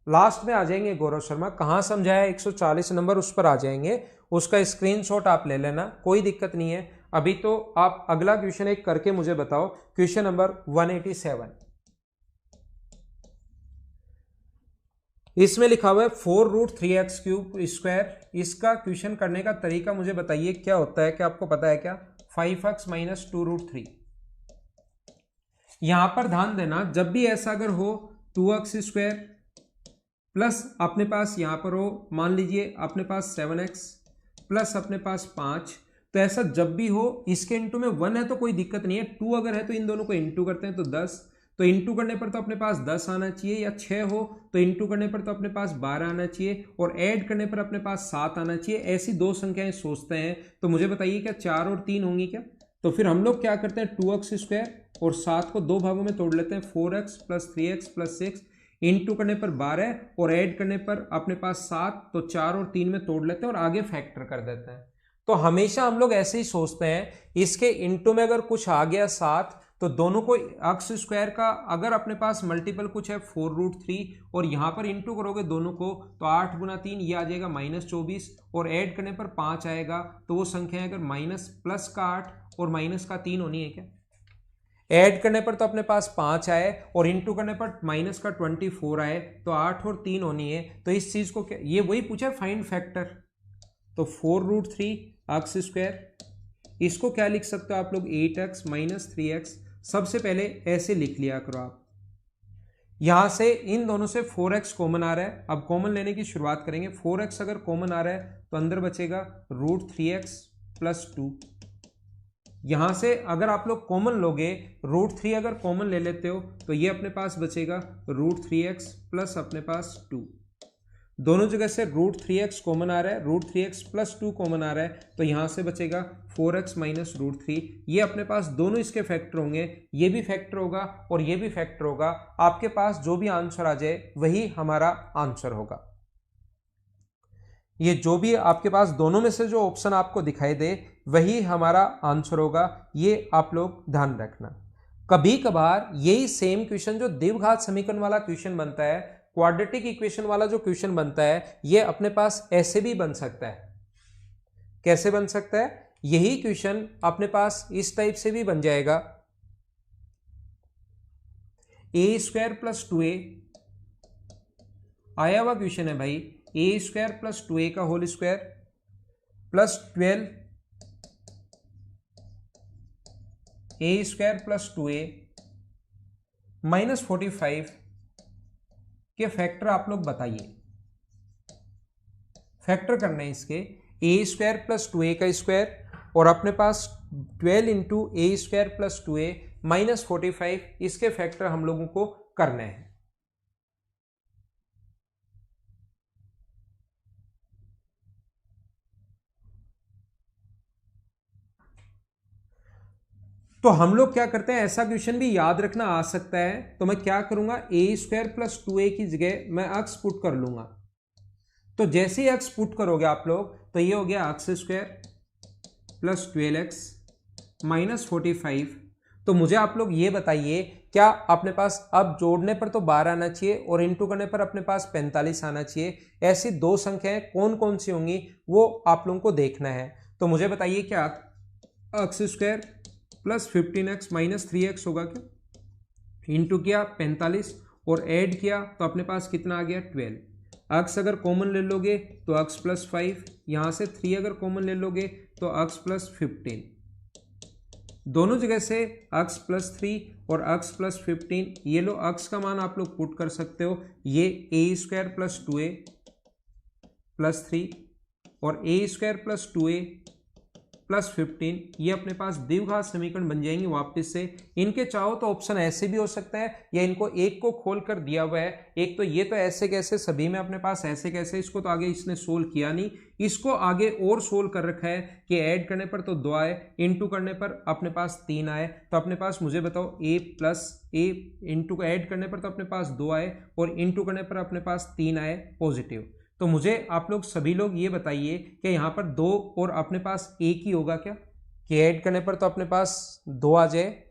लास्ट में आ जाएंगे गौरव शर्मा, कहां समझाया 140 नंबर उस पर आ जाएंगे, उसका स्क्रीनशॉट आप ले लेना, कोई दिक्कत नहीं है। अभी तो आप अगला क्वेश्चन एक करके मुझे बताओ, क्वेश्चन नंबर 187। इसमें लिखा हुआ है 4√3x³ इसका क्वेश्चन करने का तरीका मुझे बताइए क्या होता है, क्या आपको पता है क्या? 5x minus 2√3। यहां पर ध्यान देना, जब भी ऐसा अगर हो 2x² प्लस अपने पास यहां पर हो, मान लीजिए अपने पास 7x प्लस अपने पास 5, तो ऐसा जब भी हो इसके इंटू में 1 है तो कोई दिक्कत नहीं है, 2 अगर है तो इन दोनों को इंटू करते हैं तो 10, तो इंटू करने पर तो अपने पास 10 आना चाहिए, या 6 हो तो इंटू करने पर तो अपने पास 12 आना चाहिए, और ऐड करने पर अपने पास 7 आना चाहिए। ऐसी दो संख्याएं सोचते हैं, तो मुझे बताइए क्या 4 और 3 होंगी क्या? तो फिर हम लोग क्या करते हैं, 2x² और 7 को दो भागों में तोड़ लेते हैं, 4x plus 3x plus 6, into करने पर 12 और ऐड करने पर अपने पास 7, तो 4 और 3 में तोड़ लेते हैं और आगे फैक्टर कर देते हैं। तो हमेशा हम लोग ऐसे ही सोचते हैं, इसके इंटू में अगर कुछ आ गया 7 तो दोनों को x² का अगर अपने पास मल्टीपल कुछ है 4√3 और यहां पर इंटू करोगे दोनों को तो 8 गुना 3 ये आ जाएगा -24, और ऐड करने पर 5 आएगा, तो वो संख्या अगर माइनस प्लस का 8 और माइनस का 3 होनी है क्या? ऐड करने पर तो अपने पास 5 आए और इंटू करने पर माइनस का 24 आए, तो 8 और 3 होनी है। तो इस चीज को क्या, ये वही पूछा है फाइंड फैक्टर, तो 4√3x², इसको क्या लिख सकते हो आप लोग, 8x माइनस 3x। सबसे पहले ऐसे लिख लिया करो आप, यहां से इन दोनों से 4x कॉमन आ रहा है, अब कॉमन लेने की शुरुआत करेंगे। 4x अगर कॉमन आ रहा है तो अंदर बचेगा √3x प्लस 2। यहां से अगर आप लोग कॉमन लोगे, √3 अगर कॉमन ले लेते हो तो ये अपने पास बचेगा √3x प्लस अपने पास 2। दोनों जगह से √3x कॉमन आ रहा है, √3x प्लस 2 कॉमन आ रहा है, तो यहां से बचेगा 4x माइनस √3। ये अपने पास दोनों इसके फैक्टर होंगे, ये भी फैक्टर होगा और ये भी फैक्टर होगा। आपके पास जो भी आंसर आ जाए वही हमारा आंसर होगा। ये जो भी आपके पास दोनों में से जो ऑप्शन आपको दिखाई दे वही हमारा आंसर होगा, ये आप लोग ध्यान रखना। कभी कभार यही सेम क्वेश्चन जो द्विघात समीकरण वाला क्वेश्चन बनता है, क्वाड्रेटिक इक्वेशन वाला जो क्वेश्चन बनता है, ये अपने पास ऐसे भी बन सकता है। कैसे बन सकता है? यही क्वेश्चन अपने पास इस टाइप से भी बन जाएगा, a² प्लस 2a आया हुआ क्वेश्चन है भाई, a² प्लस 2a का whole square plus 12 a² plus 2a minus 45 के फैक्टर आप लोग बताइए। फैक्टर करना है इसके, a² प्लस 2a का स्क्वायर और अपने पास 12 into a² plus 2a minus 45, इसके फैक्टर हम लोगों को करने हैं। तो हम लोग क्या करते हैं, ऐसा क्वेश्चन भी याद रखना आ सकता है, तो मैं क्या करूंगा, a² प्लस 2a की जगह मैं x पुट कर लूंगा। तो जैसे ही x पुट करोगे आप लोग तो ये हो गया x² प्लस 12x माइनस 45। तो मुझे आप लोग ये बताइए, क्या अपने पास अब जोड़ने पर तो 12 आना चाहिए और इंटू करने पर अपने पास 45 आना चाहिए। ऐसी दो संख्याएं कौन कौन सी होंगी वो आप लोगों को देखना है। तो मुझे बताइए क्या x² plus 15x minus 3x होगा क्या? इंटू किया 45 और ऐड किया तो अपने पास कितना आ गया 12। x अगर कॉमन ले लोगे तो x प्लस 5, यहां से 3 अगर कॉमन ले लोगे तो x प्लस 15, दोनों जगह से x प्लस 3 और x प्लस 15, ये लो x का मान आप लोग पुट कर सकते हो। ये a² प्लस 2a प्लस 3 और a² प्लस 2a प्लस 15, ये अपने पास द्विघात समीकरण बन जाएंगे वापस से। इनके चाहो तो ऑप्शन ऐसे भी हो सकता है, या इनको एक को खोल कर दिया हुआ है, एक तो ये तो ऐसे कैसे सभी में अपने पास ऐसे कैसे, इसको तो आगे इसने सोल्व किया नहीं, इसको आगे और सोल्व कर रखा है कि ऐड करने पर तो 2 आए, इंटू करने पर अपने पास 3 आए। तो अपने पास मुझे बताओ a plus a into add करने पर तो अपने पास 2 आए और इंटू करने पर अपने पास 3 आए पॉजिटिव। तो मुझे आप लोग सभी लोग ये बताइए कि यहाँ पर 2 और अपने पास एक ही होगा क्या, कि ऐड करने पर तो अपने पास 2 आ जाए।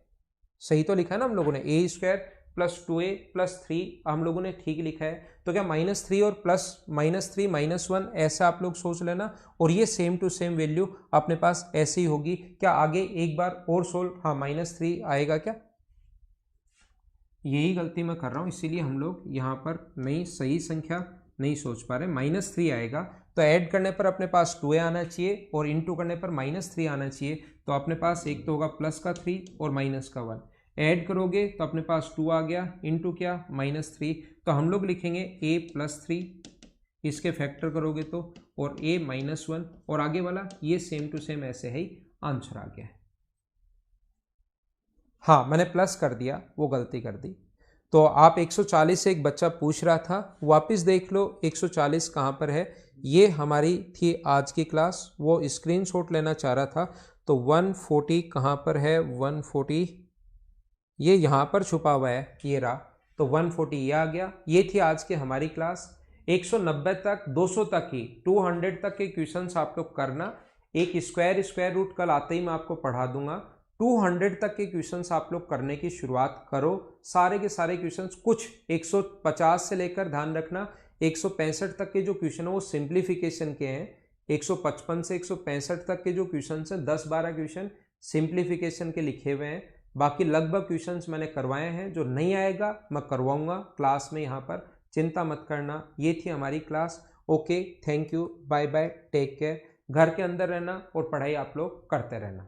सही तो लिखा है ना हम लोगों ने, ए स्क्वायर प्लस 2a प्लस 3 हम लोगों ने ठीक लिखा है। तो क्या -3 और प्लस -3 -1 ऐसा आप लोग सोच लेना, और ये सेम टू सेम वैल्यू अपने पास ऐसे ही होगी। क्या आगे एक बार और सोल्व, हाँ -3 आएगा क्या, यही गलती मैं कर रहा हूँ, इसीलिए हम लोग यहाँ पर नहीं सही संख्या नहीं सोच पा रहे। -3 आएगा तो ऐड करने पर अपने पास 2a आना चाहिए और इनटू करने पर -3 आना चाहिए। तो अपने पास एक तो होगा प्लस का 3 और माइनस का 1, ऐड करोगे तो अपने पास 2 आ गया, इनटू क्या -3। तो हम लोग लिखेंगे a + 3, इसके फैक्टर करोगे तो, और a -1, और आगे वाला ये सेम टू सेम ऐसे ही आंसर आ गया। हाँ मैंने प्लस कर दिया, वो गलती कर दी। तो आप 140 से एक बच्चा पूछ रहा था, वापस देख लो 140 कहाँ पर है। ये हमारी थी आज की क्लास, वो स्क्रीनशॉट लेना चाह रहा था। तो 140 कहाँ पर है, 140 ये यहाँ पर छुपा हुआ है, ये रहा। तो 140 ये आ गया। ये थी आज की हमारी क्लास। 190 तक 200 तक ही 200 तक के क्वेश्चंस आप लोग करना। एक स्क्वायर रूट कल आते ही मैं आपको पढ़ा दूंगा। 200 तक के क्वेश्चंस आप लोग करने की शुरुआत करो। सारे के सारे क्वेश्चंस, कुछ 150 से लेकर ध्यान रखना 165 तक के जो क्वेश्चन है वो सिंप्लीफिकेशन के हैं। 155 से 165 तक के जो क्वेश्चन हैं 10-12 क्वेश्चन सिंप्लीफिकेशन के लिखे हुए हैं। बाकी लगभग क्वेश्चंस मैंने करवाए हैं, जो नहीं आएगा मैं करवाऊंगा क्लास में, यहाँ पर चिंता मत करना। ये थी हमारी class. Okay, thank you, bye bye, take care. घर के अंदर रहना और पढ़ाई आप लोग करते रहना।